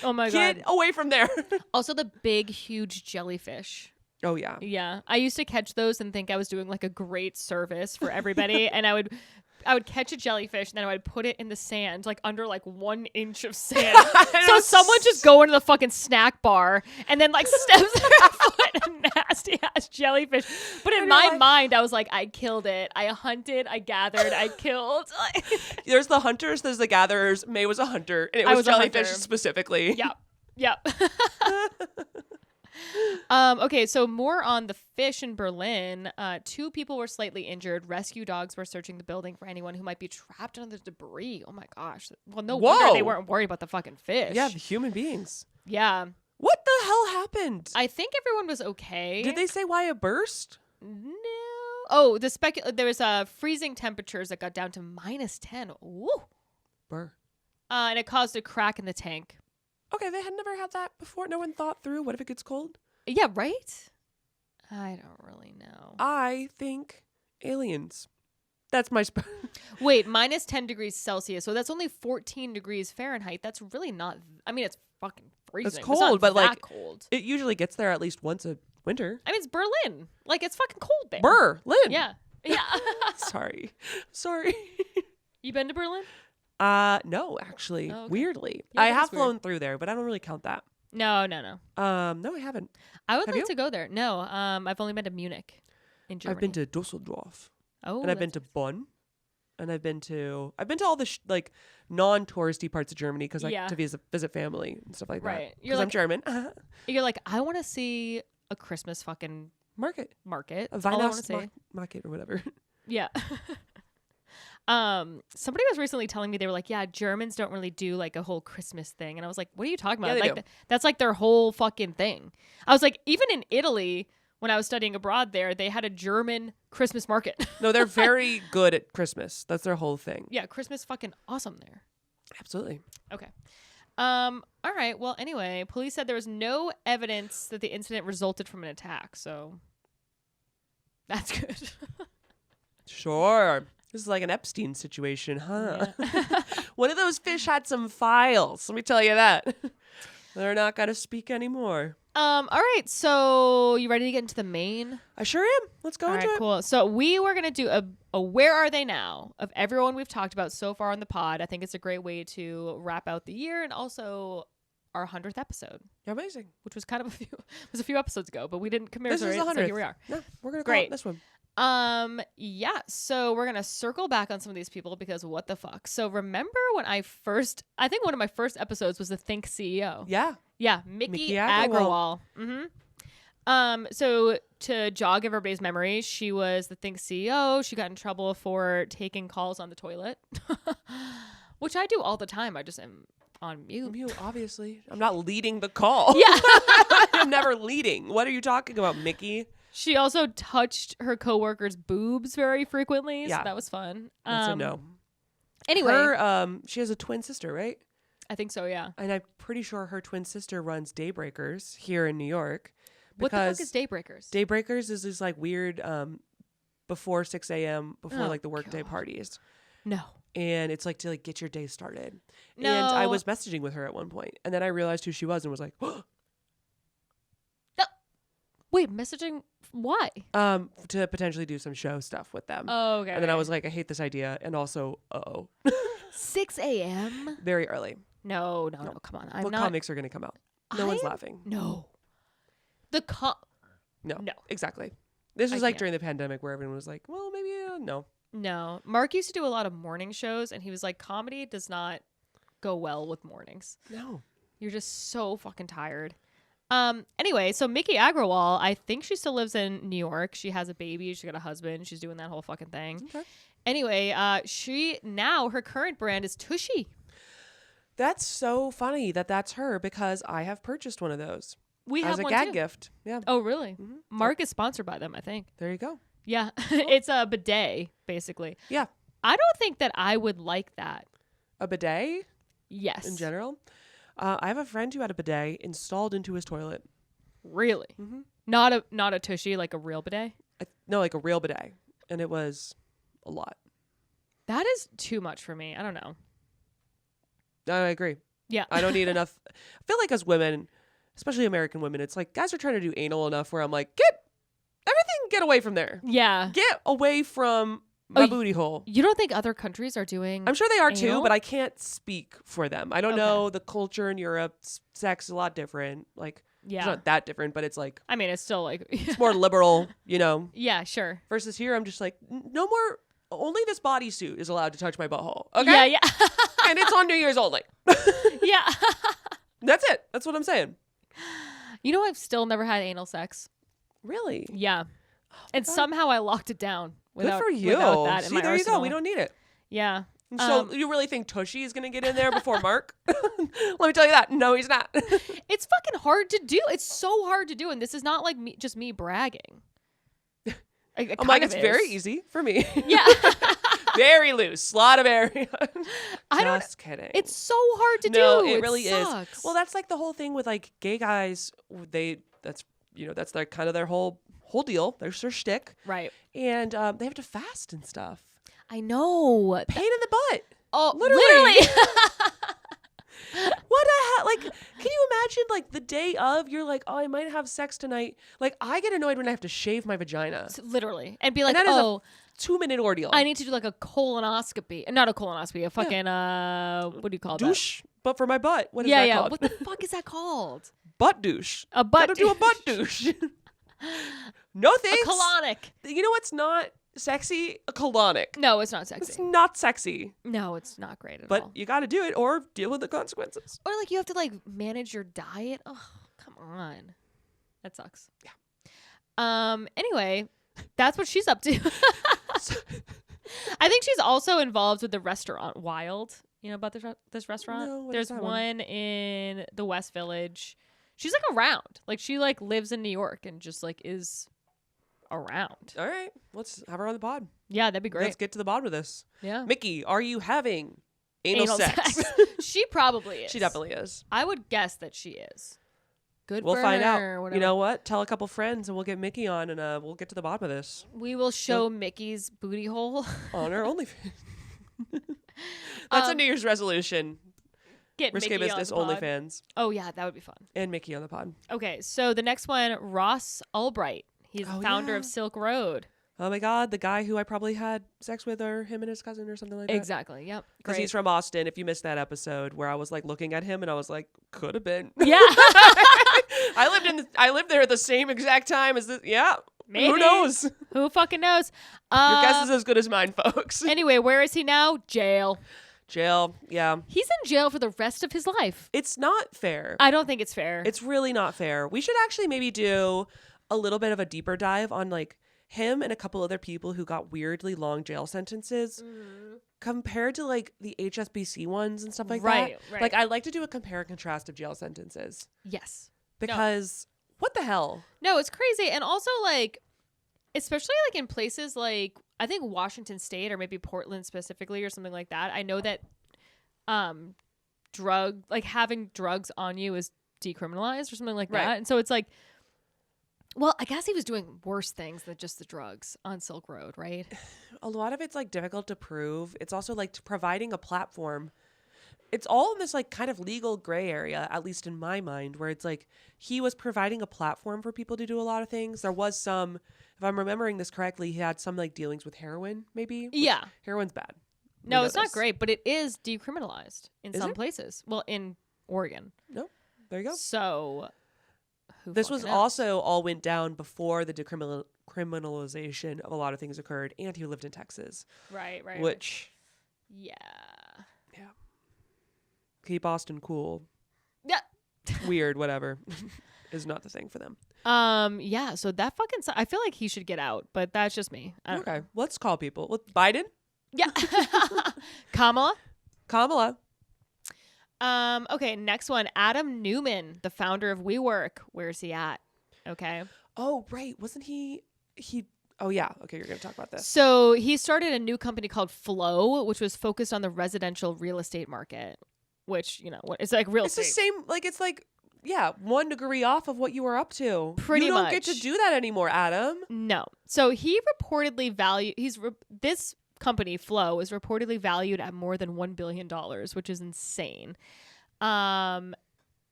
S1: Oh my
S2: God. Get away from there.
S1: Also, the big, huge jellyfish.
S2: Oh, yeah.
S1: Yeah. I used to catch those and think I was doing like a great service for everybody. And I would catch a jellyfish and then I would put it in the sand, like under like 1 inch of sand. So someone just go into the fucking snack bar and then like steps their foot in a nasty ass jellyfish. But in my mind, I was like, I killed it. I hunted, I gathered, I killed.
S2: There's the hunters, there's the gatherers. May was a hunter, and it was jellyfish specifically.
S1: Yep. Yep. Okay, so more on the fish in Berlin. 2 people were slightly injured. Rescue dogs were searching the building for anyone who might be trapped under the debris. Oh my gosh. Well, no wonder they weren't worried about the fucking fish.
S2: Yeah, the human beings.
S1: Yeah.
S2: What the hell happened?
S1: I think everyone was okay.
S2: Did they say why it burst?
S1: No. Oh, there was freezing temperatures that got down to -10. Ooh.
S2: Burr.
S1: And it caused a crack in the tank.
S2: Okay, they had never had that before. No one thought through. What if it gets cold?
S1: Yeah, right? I don't really know.
S2: I think aliens. That's my
S1: Wait, -10 degrees Celsius. So that's only 14 degrees Fahrenheit. That's really not. I mean, it's fucking freezing.
S2: It's cold,
S1: not
S2: but
S1: that
S2: like
S1: cold.
S2: it usually gets there at least once a winter.
S1: I mean, it's Berlin. Like, it's fucking cold there.
S2: Berlin.
S1: Yeah. Yeah.
S2: Sorry.
S1: You been to Berlin?
S2: No, actually.
S1: Oh, okay.
S2: Weirdly.
S1: Yeah,
S2: I
S1: that
S2: have
S1: is weird.
S2: flown through there, but I don't really count that.
S1: No.
S2: No, I haven't.
S1: I would
S2: Have
S1: like
S2: you?
S1: to go there. No, I've only been to Munich in Germany.
S2: I've been to Dusseldorf.
S1: Oh,
S2: And I've been to Bonn. And I've been to all the like non-touristy parts of Germany because
S1: Yeah.
S2: to visit family and stuff like
S1: Right.
S2: that.
S1: You're
S2: Because I'm
S1: like-
S2: German.
S1: You're like, I want to see a Christmas fucking
S2: Market.
S1: market.
S2: A
S1: That's all I want to
S2: Weihnachts
S1: see.
S2: market or whatever.
S1: Yeah. Somebody was recently telling me, they were like, yeah, Germans don't really do like a whole Christmas thing. And I was like, what are you talking about?
S2: Yeah, they
S1: Like
S2: do.
S1: that's like their whole fucking thing. I was like, even in Italy, when I was studying abroad there, they had a German Christmas market.
S2: No, they're very good at Christmas. That's their whole thing.
S1: Yeah, Christmas fucking awesome there.
S2: Absolutely.
S1: Okay. All right. Well, anyway, police said there was no evidence that the incident resulted from an attack, so that's good.
S2: Sure. This is like an Epstein situation, huh?
S1: Yeah.
S2: One of those fish had some files. Let me tell you that. They're not going to speak anymore.
S1: All right. So you ready to get into the main?
S2: I sure am. Let's go
S1: All
S2: into
S1: right,
S2: it.
S1: cool. So we were going to do a Where Are They Now of everyone we've talked about so far on the pod. I think it's a great way to wrap out the year and also our 100th episode,
S2: Amazing.
S1: which was kind of a few episodes ago, but we didn't commemorate
S2: This is
S1: it,
S2: the
S1: so
S2: 100th.
S1: here we are.
S2: No, we're going to
S1: Great.
S2: call it this one.
S1: Yeah, so we're gonna circle back on some of these people because what the fuck. So remember when I think one of my first episodes was the Think CEO.
S2: Yeah.
S1: Mickey
S2: Agrawal.
S1: Agrawal. So to jog everybody's memories, she was the Think CEO. She got in trouble for taking calls on the toilet, which I do all the time. I just am on mute.
S2: You, obviously. I'm not leading the call.
S1: Yeah.
S2: I'm never leading. What are you talking about, Mickey?
S1: She also touched her coworkers' boobs very frequently.
S2: Yeah.
S1: So that was fun.
S2: That's a no.
S1: Anyway.
S2: She has a twin sister, right?
S1: I think so, yeah.
S2: And I'm pretty sure her twin sister runs Daybreakers here in New York.
S1: What the fuck
S2: because
S1: is Daybreakers?
S2: Daybreakers is this like weird before 6 a.m. before
S1: Oh,
S2: like the workday
S1: God.
S2: parties.
S1: No.
S2: And it's like to like get your day started.
S1: No.
S2: And I was messaging with her at one point, and then I realized who she was and was like,
S1: Wait, messaging? Why?
S2: to potentially do some show stuff with them.
S1: Oh, okay.
S2: And then I was like, I hate this idea, and also,
S1: 6 a.m.?
S2: very early.
S1: No, come on. I'm
S2: What
S1: not.
S2: comics are going to come out? No one's
S1: I am-
S2: laughing.
S1: No.
S2: No,
S1: No.
S2: exactly. This
S1: I
S2: was like
S1: can't.
S2: during the pandemic where everyone was like, well, maybe no.
S1: No. Mark used to do a lot of morning shows, and he was like, comedy does not go well with mornings.
S2: No.
S1: You're just so fucking tired. Anyway, so Mickey Agrawal, I think she still lives in New York. She has a baby. She got a husband. She's doing that whole fucking thing.
S2: Okay.
S1: Anyway, her current brand is Tushy.
S2: That's so funny that that's her because I have purchased one of those
S1: We
S2: as
S1: have
S2: a
S1: one
S2: gag
S1: too.
S2: gift. Yeah.
S1: Oh, really?
S2: Mhm.
S1: Mark is sponsored by them, I think.
S2: There you go.
S1: Yeah. It's a bidet, basically.
S2: Yeah.
S1: I don't think that I would like that.
S2: A bidet
S1: Yes.
S2: in general. I have a friend who had a bidet installed into his toilet.
S1: Really?
S2: Mm-hmm.
S1: Not a tushy, like a real bidet?
S2: No, like a real bidet. And it was a lot.
S1: That is too much for me. I don't know.
S2: I agree.
S1: Yeah.
S2: I don't need enough. I feel like as women, especially American women, it's like guys are trying to do anal enough where I'm like, get away from there.
S1: Yeah.
S2: Get away from my booty hole.
S1: You don't think other countries are doing?
S2: I'm sure they are too,
S1: anal?
S2: but I can't speak for them. I don't
S1: Okay.
S2: know. The culture in Europe, sex is a lot different. Like,
S1: Yeah.
S2: it's not that different, but it's like,
S1: I mean, it's still like.
S2: it's more liberal, you know?
S1: Yeah, sure.
S2: Versus here, I'm just like, no more. Only this bodysuit is allowed to touch my butthole. Okay.
S1: Yeah, yeah.
S2: And it's on New Year's only.
S1: Yeah.
S2: That's it. That's what I'm saying.
S1: You know, I've still never had anal sex.
S2: Really?
S1: Yeah. And somehow I locked it down.
S2: Good for you.
S1: Without that in
S2: See,
S1: my
S2: there
S1: arsenal.
S2: you go. We don't need it.
S1: Yeah.
S2: So you really think Tushy is going to get in there before Mark? Let me tell you that. No, he's not.
S1: It's fucking hard to do. It's so hard to do. And this is not like me, just me bragging.
S2: I'm like, it's very easy for me.
S1: Yeah.
S2: Very loose. A lot of area.
S1: I don't.
S2: Just kidding.
S1: It's so hard to
S2: No,
S1: do.
S2: it really
S1: sucks.
S2: is. Well, that's like the whole thing with like gay guys. That's their kind of their whole deal. There's their shtick.
S1: Right.
S2: And they have to fast and stuff.
S1: I know.
S2: Pain in the butt.
S1: Oh,
S2: Literally. What the hell? Like, can you imagine like the day of, you're like, oh, I might have sex tonight. Like, I get annoyed when I have to shave my vagina.
S1: Literally. And be like,
S2: And that is a
S1: oh,
S2: 2-minute ordeal.
S1: I need to do like a colonoscopy. Not a colonoscopy, a fucking, what do you call
S2: douche, but for my butt. What is
S1: that?
S2: that
S1: Yeah,
S2: called?
S1: What the fuck is that called?
S2: Butt douche.
S1: A butt
S2: Gotta do a butt douche. No thanks.
S1: A colonic.
S2: You know what's not sexy? A colonic.
S1: No, it's not
S2: It's
S1: sexy.
S2: not sexy.
S1: No, it's not great at
S2: But
S1: all.
S2: you got to do it or deal with the consequences.
S1: Or like you have to like manage your diet. Oh, come on. That sucks. Yeah. Anyway, that's what she's up to. I think she's also involved with the restaurant Wild. You know about this restaurant?
S2: No, what
S1: There's
S2: is that
S1: one in the West Village. She's like around. Like she like lives in New York and just like is around.
S2: All right. Let's have her on the pod.
S1: Yeah, that'd be great.
S2: Let's get to the bottom of this.
S1: Yeah.
S2: Mickey, are you having anal sex?
S1: She probably is.
S2: She definitely is.
S1: I would guess that she is. Good
S2: We'll
S1: for
S2: find
S1: her,
S2: out.
S1: whatever.
S2: You know what? Tell a couple friends and we'll get Mickey on and we'll get to the bottom of this.
S1: We will show Mickey's booty hole.
S2: On our OnlyFans. That's a New Year's resolution.
S1: Get
S2: Risque
S1: Mickey
S2: Business
S1: on the pod.
S2: OnlyFans.
S1: Oh yeah, that would be fun.
S2: And Mickey on the pod.
S1: Okay, so the next one, Ross Albright. He's the founder of Silk Road.
S2: Oh my God, the guy who I probably had sex with, or him and his cousin or something like that.
S1: Exactly. Yep.
S2: Because he's from Austin. If you missed that episode where I was like looking at him and I was like, could have been.
S1: Yeah.
S2: I lived there at the same exact time as this. Yeah.
S1: Maybe.
S2: Who knows?
S1: Who fucking knows?
S2: Your guess is as good as mine, folks.
S1: Anyway, where is he now? Jail.
S2: Jail. Yeah.
S1: He's in jail for the rest of his life.
S2: It's not fair.
S1: I don't think it's fair.
S2: It's really not fair. We should actually maybe do a little bit of a deeper dive on like him and a couple other people who got weirdly long jail sentences compared to like the HSBC ones and stuff like that.
S1: Right.
S2: Like I like to do a compare and contrast of jail sentences
S1: Yes.
S2: because what the hell?
S1: No, it's crazy. And also like, especially like in places like, I think Washington State or maybe Portland specifically or something like that. I know that having drugs on you is decriminalized or something like that. And so it's like, well, I guess he was doing worse things than just the drugs on Silk Road, right?
S2: A lot of it's like difficult to prove. It's also like providing a platform. It's all in this like kind of legal gray area, at least in my mind, where it's like he was providing a platform for people to do a lot of things. There was some, if I'm remembering this correctly, he had some like dealings with heroin, maybe.
S1: Yeah.
S2: Heroin's bad.
S1: No, it's not great, but it is decriminalized in some
S2: it?
S1: places. Well, in Oregon.
S2: No, there you go.
S1: So
S2: This was
S1: fucking knows?
S2: also all went down before the decriminalization of a lot of things occurred, and he lived in Texas.
S1: Right.
S2: Which,
S1: Yeah.
S2: keep Austin cool.
S1: Yeah.
S2: Weird, whatever, is not the thing for them.
S1: Yeah, so that fucking I feel like he should get out, but that's just me. I don't know.
S2: Okay, let's call people. Biden?
S1: Yeah. Kamala?
S2: Kamala?
S1: Okay, next one. Adam Newman, the founder of WeWork. Where's he at? Okay.
S2: Oh, right. Wasn't he oh yeah. Okay, you're going to talk about this.
S1: So he started a new company called Flow, which was focused on the residential real estate market, which, you know, it's like real
S2: It's
S1: estate.
S2: the same, like, it's like, yeah, 1 degree off of what you were up to.
S1: Pretty
S2: You don't
S1: much.
S2: get to do that anymore, Adam.
S1: No. So he reportedly this company, Flow, is reportedly valued at more than $1 billion, which is insane.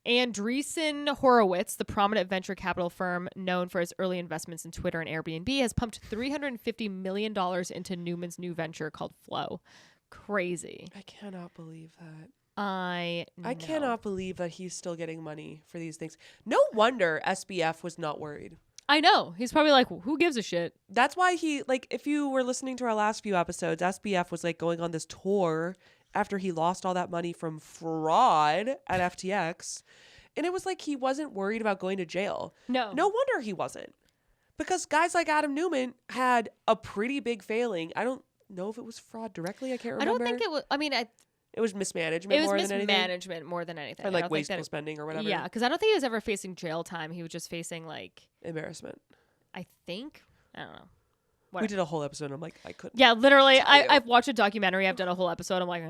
S1: Andreessen Horowitz, the prominent venture capital firm known for its early investments in Twitter and Airbnb, has pumped $350 million into Newman's new venture called Flow. Crazy.
S2: I cannot believe that.
S1: I
S2: cannot believe that he's still getting money for these things. No wonder SBF was not worried.
S1: I know. He's probably like, who gives a shit?
S2: That's why he, like, if you were listening to our last few episodes, SBF was like going on this tour after he lost all that money from fraud at FTX. And it was like he wasn't worried about going to jail.
S1: No
S2: wonder he wasn't. Because guys like Adam Newman had a pretty big failing. I don't know if it was fraud directly. I can't remember.
S1: I don't think it was. I mean,
S2: it was mismanagement more than anything.
S1: It was mismanagement more than anything.
S2: And like wasteful spending or whatever.
S1: Yeah, because I don't think he was ever facing jail time. He was just facing like
S2: embarrassment.
S1: I think. I don't know.
S2: Whatever. We did a whole episode and I'm like, I couldn't.
S1: Yeah, literally. I've watched a documentary. I've done a whole episode. I'm like,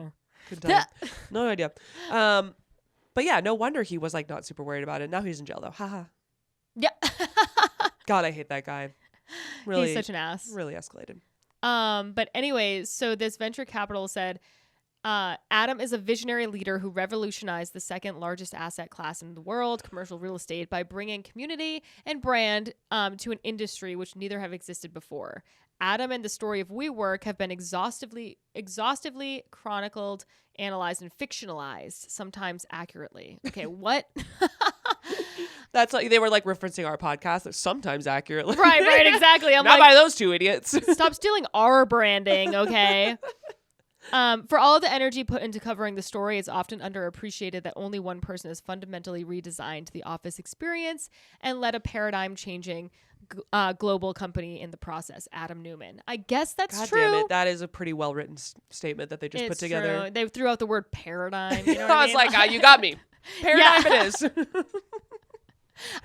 S2: couldn't tell you. No idea. But yeah, no wonder he was like not super worried about it. Now he's in jail though. Haha.
S1: Yeah.
S2: God, I hate that guy. Really,
S1: he's such an ass.
S2: Really escalated.
S1: But anyways, so this venture capital said, Adam is a visionary leader who revolutionized the second largest asset class in the world, commercial real estate, by bringing community and brand to an industry which neither have existed before. Adam and the story of WeWork have been exhaustively chronicled, analyzed, and fictionalized, sometimes accurately. Okay, what?
S2: That's like they were like referencing our podcast that sometimes accurately.
S1: Right, exactly. I'm
S2: not
S1: like,
S2: by those two idiots.
S1: Stop stealing our branding, okay? For all the energy put into covering the story, it's often underappreciated that only one person has fundamentally redesigned the office experience and led a paradigm-changing global company in the process, Adam Newman. I guess that's
S2: God
S1: true.
S2: Damn it. That is a pretty well-written statement that they just put together.
S1: True. They threw out the word paradigm. You know what
S2: I was like, you got me. Paradigm it is.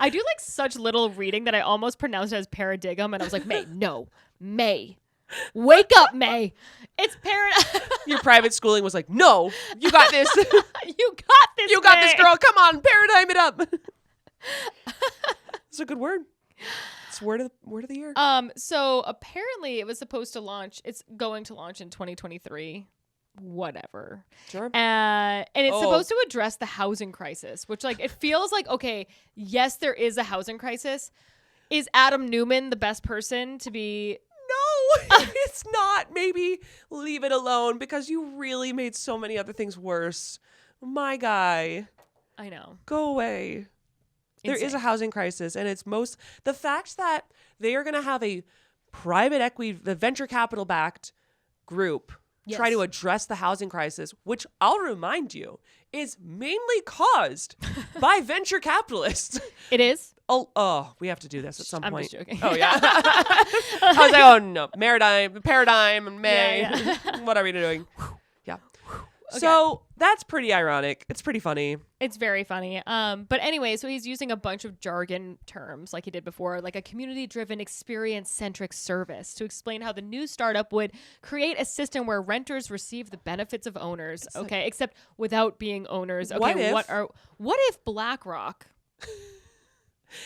S1: I do like such little reading that I almost pronounced it as paradigm, and I was like, May. Wake up, May. It's paradigm.
S2: Your private schooling was like, no, you got this.
S1: You got this,
S2: girl. Come on, paradigm it up. It's a good word. It's word of the year.
S1: So apparently it was supposed to launch. It's going to launch in 2023. Whatever.
S2: Sure.
S1: And it's supposed to address the housing crisis, which like it feels like, okay, yes, there is a housing crisis. Is Adam Newman the best person to be?
S2: No, it's not. Maybe leave it alone because you really made so many other things worse. My guy.
S1: I know.
S2: Go away. Insane. There is a housing crisis, and it's the fact that they are going to have a private equity, the venture capital backed group try to address the housing crisis, which I'll remind you is mainly caused by venture capitalists.
S1: It is?
S2: Oh, we have to do this at some point.
S1: I'm just joking.
S2: Oh, yeah. I was like, oh, no. Paradigm, and May.
S1: Yeah.
S2: What are we doing? Yeah.
S1: Okay.
S2: So that's pretty ironic. It's pretty funny.
S1: It's very funny. But anyway, so he's using a bunch of jargon terms like he did before, like a community-driven, experience-centric service to explain how the new startup would create a system where renters receive the benefits of owners. It's okay, except without being owners. Okay, what if BlackRock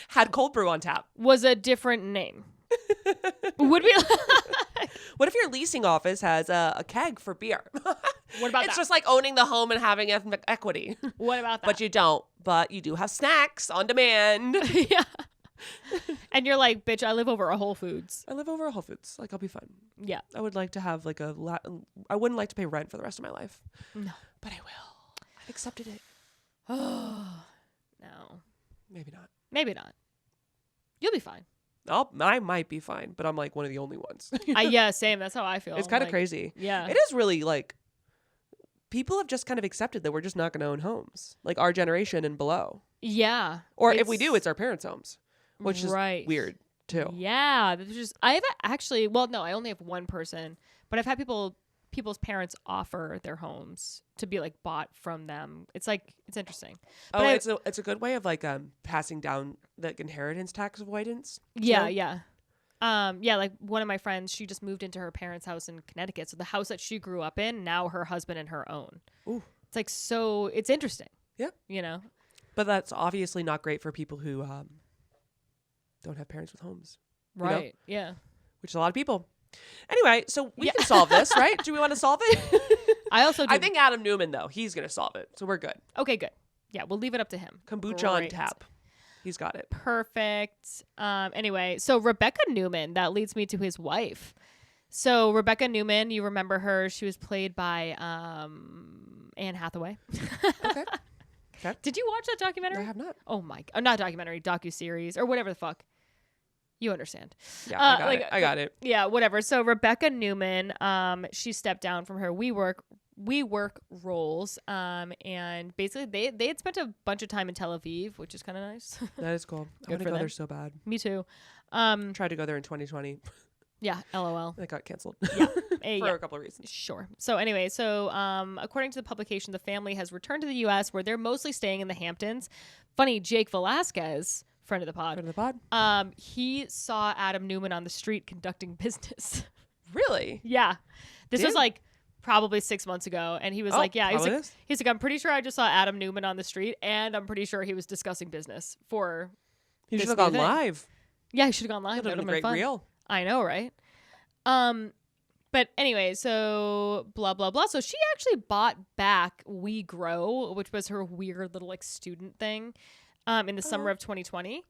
S2: had cold brew on tap?
S1: Was a different name? Would be.
S2: What if your leasing office has a keg for beer?
S1: What about
S2: It's
S1: that?
S2: just like owning the home and having equity.
S1: What about that?
S2: But you don't. But you do have snacks on demand.
S1: Yeah. And you're like, bitch, I live over a Whole Foods.
S2: I live over a Whole Foods. Like, I'll be fine.
S1: Yeah.
S2: I would like to have like I wouldn't like to pay rent for the rest of my life.
S1: No.
S2: But I will. I've accepted it.
S1: Oh. No.
S2: Maybe not.
S1: Maybe not. You'll be fine.
S2: I might be fine, but I'm like one of the only ones.
S1: Yeah, same. That's how I feel.
S2: It's kind of crazy.
S1: Yeah.
S2: It is really like people have just kind of accepted that we're just not going to own homes, like our generation and below.
S1: Yeah.
S2: Or if we do, it's our parents' homes, which is
S1: right.
S2: weird too.
S1: Yeah. I have actually, well, no, I only have one person, but I've had people's parents offer their homes to be like bought from them. It's like, it's interesting. But
S2: it's a good way of like passing down the inheritance tax avoidance.
S1: Yeah, yeah. Yeah, like one of my friends, she just moved into her parents' house in Connecticut. So the house that she grew up in, now her husband and her own.
S2: Ooh. It's
S1: like, so it's interesting.
S2: Yeah.
S1: You know?
S2: But that's obviously not great for people who don't have parents with homes.
S1: Right.
S2: You know?
S1: Yeah.
S2: Which is a lot of people. Anyway, so we can solve this, right? Do we want to solve it?
S1: I also do.
S2: I think Adam Newman, though, he's going to solve it. So we're good.
S1: Okay, good. Yeah, we'll leave it up to him.
S2: Kombucha on
S1: Great.
S2: tap. He's got it.
S1: Perfect. Anyway, so Rebecca Newman, that leads me to his wife. So Rebecca Newman, you remember her. She was played by Anne Hathaway.
S2: Okay. Okay.
S1: Did you watch that documentary?
S2: I have not.
S1: Oh my, not documentary, docuseries or whatever the fuck. You understand.
S2: Yeah, I got it.
S1: Yeah, whatever. So Rebecca Newman, she stepped down from her WeWork roles, and basically they had spent a bunch of time in Tel Aviv, which is kind of nice.
S2: That is cool. I
S1: Good
S2: want to
S1: for
S2: go there
S1: them.
S2: so bad.
S1: Me too.
S2: Tried to go there in 2020.
S1: Yeah, LOL.
S2: That got canceled.
S1: Yeah.
S2: For
S1: Yeah.
S2: a couple of reasons.
S1: Sure. So anyway, according to the publication, the family has returned to the U.S. where they're mostly staying in the Hamptons. Funny, Jake Velasquez, friend of the pod.
S2: Friend of the pod.
S1: He saw Adam Newman on the street conducting business.
S2: Really?
S1: Yeah. This was
S2: Did-
S1: like probably 6 months ago, and he was like, yeah,
S2: probably is.
S1: he's like, I'm pretty sure I just saw Adam Newman on the street, and I'm pretty sure he was discussing business for.
S2: You
S1: this
S2: should have
S1: new
S2: gone
S1: thing.
S2: live.
S1: Yeah, he should have gone live.
S2: That would
S1: That
S2: have
S1: would
S2: been
S1: have
S2: a
S1: been
S2: great
S1: fun.
S2: reel.
S1: I know, right? But anyway, so blah blah blah. So she actually bought back We Grow, which was her weird little like student thing, in the summer of 2020.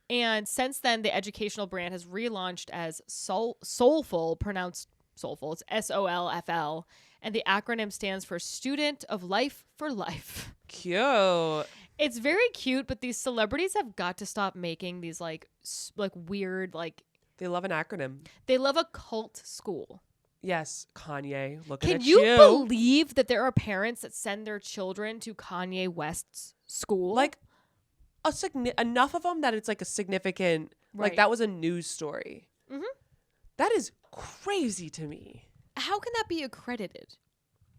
S1: And since then, the educational brand has relaunched as Soulful, pronounced Soulful. It's SOLFL, and the acronym stands for Student of Life for Life.
S2: Cute.
S1: It's very cute, but these celebrities have got to stop making these like weird like.
S2: They love an acronym.
S1: They love a cult school.
S2: Yes, Kanye. Looking
S1: Can
S2: at
S1: you believe that there are parents that send their children to Kanye West's school?
S2: Like enough of them that it's like a significant. Like
S1: Right.
S2: that was a news story.
S1: Mhm.
S2: That is crazy to me.
S1: how can that be accredited?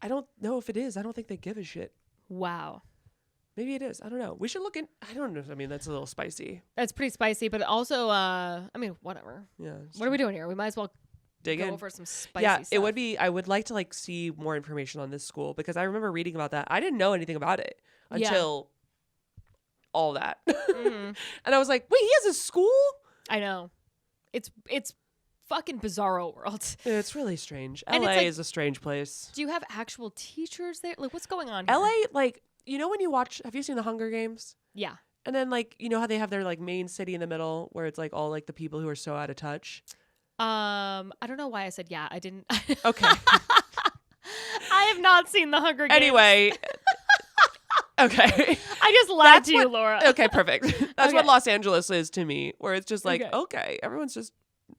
S2: I don't know if it is. I don't think they give a shit.
S1: Wow.
S2: Maybe it is. I don't know. We should look in. I don't know. I mean, that's a little spicy.
S1: That's pretty spicy, but also, I mean, whatever.
S2: Yeah.
S1: What are we doing here? We might as well
S2: Dig
S1: go
S2: in.
S1: over some spicy
S2: Yeah,
S1: stuff.
S2: it would be. I would like to like see more information on this school because I remember reading about that. I didn't know anything about it
S1: Yeah.
S2: until all that,
S1: Mhm.
S2: and I was like, "Wait, he has a school?"
S1: I know. It's fucking bizarro world.
S2: It's really strange.
S1: And it's
S2: LA
S1: like-
S2: is a strange place.
S1: Do you have actual teachers there? Like, what's going on here?
S2: LA, like when you watch, have you seen the Hunger Games?
S1: Yeah.
S2: And then like how they have their like main city in the middle where it's like all like the people who are so out of touch.
S1: I don't know why I said yeah. I didn't.
S2: Okay.
S1: I have not seen the Hunger Games.
S2: Anyway. Okay.
S1: I just lied
S2: That's
S1: to you,
S2: what-
S1: Laura.
S2: Okay, perfect. That's what
S1: Okay.
S2: Los Angeles is to me, where it's just like,
S1: Okay.
S2: okay, everyone's just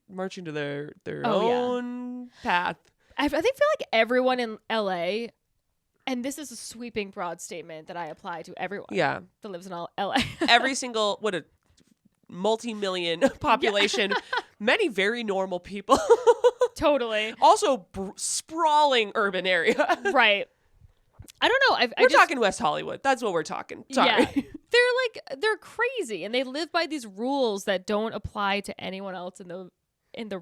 S2: marching to their
S1: Oh, yeah.
S2: own path.
S1: I feel like everyone in LA, and this is a sweeping broad statement that I apply to everyone
S2: Yeah.
S1: that lives in LA.
S2: Every single, what a multi-million population, many very normal people.
S1: Totally.
S2: Also sprawling urban area.
S1: Right. I don't know.
S2: We're talking West Hollywood. That's what we're talking. Sorry.
S1: Yeah. They're crazy, and they live by these rules that don't apply to anyone else in the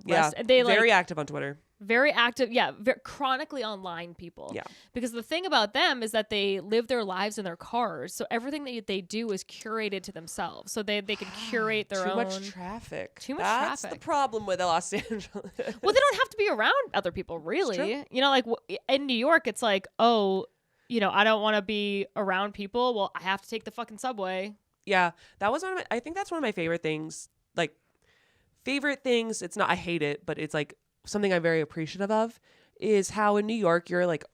S2: Yeah.
S1: rest. And they
S2: very
S1: like
S2: active on Twitter.
S1: very active. Yeah, chronically online people.
S2: Yeah.
S1: Because the thing about them is that they live their lives in their cars, so everything that they do is curated to themselves. So they can curate their
S2: Too
S1: own.
S2: much traffic.
S1: Too much
S2: That's
S1: traffic.
S2: the problem with Los Angeles.
S1: Well, they don't have to be around other people, really.
S2: true.
S1: You know, like in New York, it's like, oh, I don't want to be around people. Well, I have to take the fucking subway.
S2: Yeah, that was I think that's one of my favorite things. Like, favorite things, it's not, I hate it, but it's like something I'm very appreciative of is how in New York you're like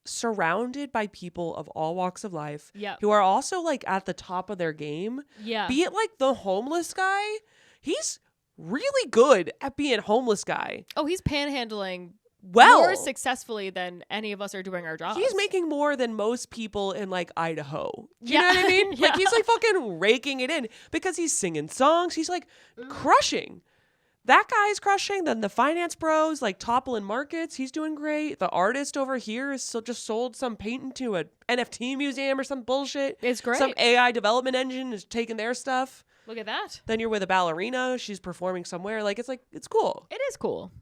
S2: surrounded by people of all walks of life
S1: Yeah.
S2: who are also like at the top of their game.
S1: Yeah.
S2: Be it like the homeless guy, he's really good at being a homeless guy.
S1: Oh, he's panhandling
S2: Well,
S1: more successfully than any of us are doing our jobs.
S2: he's making more than most people in like Idaho. Do you
S1: Yeah.
S2: know what I mean?
S1: Yeah.
S2: Like he's like fucking raking it in because he's singing songs. He's like crushing. That guy's crushing. Then the finance bros like toppling markets. He's doing great. The artist over here is just sold some painting to a NFT museum or some bullshit.
S1: It's great.
S2: Some AI development engine is taking their stuff.
S1: Look at that.
S2: Then you're with a ballerina. She's performing somewhere. Like it's cool.
S1: It is cool.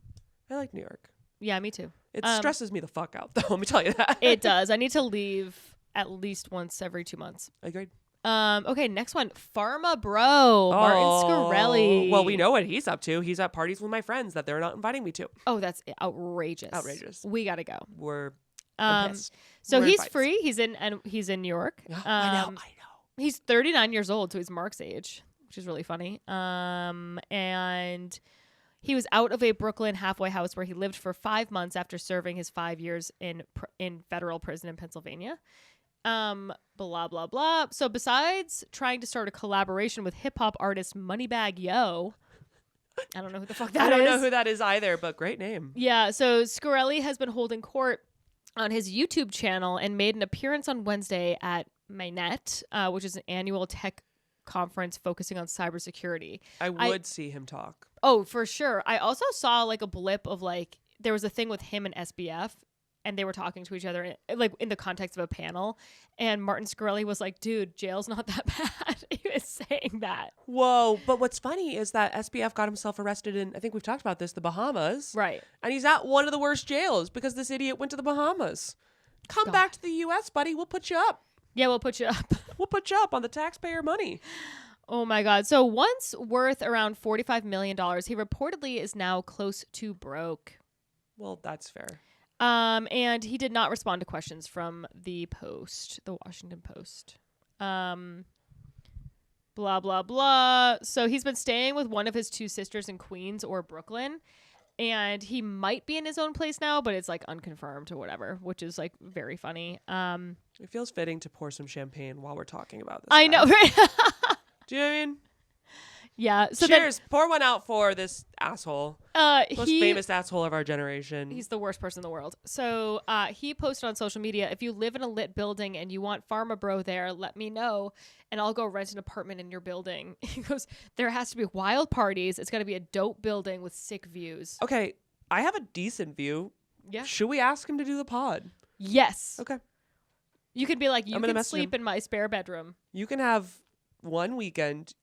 S2: I like New York.
S1: Yeah, me too.
S2: It stresses me the fuck out though. Let me tell you that.
S1: It does. I need to leave at least once every 2 months.
S2: Agreed.
S1: Okay, next one. Pharma Bro, Martin Scarelli.
S2: Well, we know what he's up to. He's at parties with my friends that they're not inviting me to.
S1: Oh, that's outrageous.
S2: Outrageous.
S1: We gotta go.
S2: We're I'm pissed.
S1: So
S2: We're in
S1: he's
S2: fights.
S1: free. He's in New York.
S2: I know.
S1: He's 39 years old, so he's Mark's age, which is really funny. And he was out of a Brooklyn halfway house where he lived for 5 months after serving his 5 years in federal prison in Pennsylvania. Blah, blah, blah. So besides trying to start a collaboration with hip-hop artist Moneybagg Yo, I don't know who the fuck that is.
S2: I don't know who that is either, but great name.
S1: Yeah, so Scarelli has been holding court on his YouTube channel and made an appearance on Wednesday at Mainnet, which is an annual tech conference focusing on cybersecurity.
S2: I would see him talk.
S1: Oh, for sure. I also saw like a blip of like there was a thing with him and SBF, and they were talking to each other like in the context of a panel. And Martin Scarelli was like, "Dude, jail's not that bad." He was saying that.
S2: Whoa! But what's funny is that SBF got himself arrested in, I think we've talked about this, the Bahamas.
S1: Right.
S2: And he's at one of the worst jails because this idiot went to the Bahamas. Come back to the U.S., buddy. We'll put you up.
S1: Yeah, we'll put you up.
S2: We'll put you up on the taxpayer money.
S1: Oh my God. So once worth around $45 million, he reportedly is now close to broke.
S2: Well, that's fair.
S1: And he did not respond to questions from the Washington Post. Blah, blah, blah. So he's been staying with one of his two sisters in Queens or Brooklyn. And he might be in his own place now, but it's like unconfirmed or whatever, which is like very funny.
S2: It feels fitting to pour some champagne while we're talking about this.
S1: I know, right?
S2: Do you know what I mean?
S1: Yeah. So
S2: cheers. Pour one out for this asshole. Most famous asshole of our generation.
S1: He's the worst person in the world. So he posted on social media, "If you live in a lit building and you want Pharma Bro there, let me know and I'll go rent an apartment in your building." He goes, "There has to be wild parties. It's got to be a dope building with sick views."
S2: Okay. I have a decent view.
S1: Yeah.
S2: Should we ask him to do the pod?
S1: Yes.
S2: Okay.
S1: You could be like, "You
S2: I'm gonna
S1: can
S2: message
S1: sleep
S2: him.
S1: in my spare bedroom."
S2: You can have one weekend.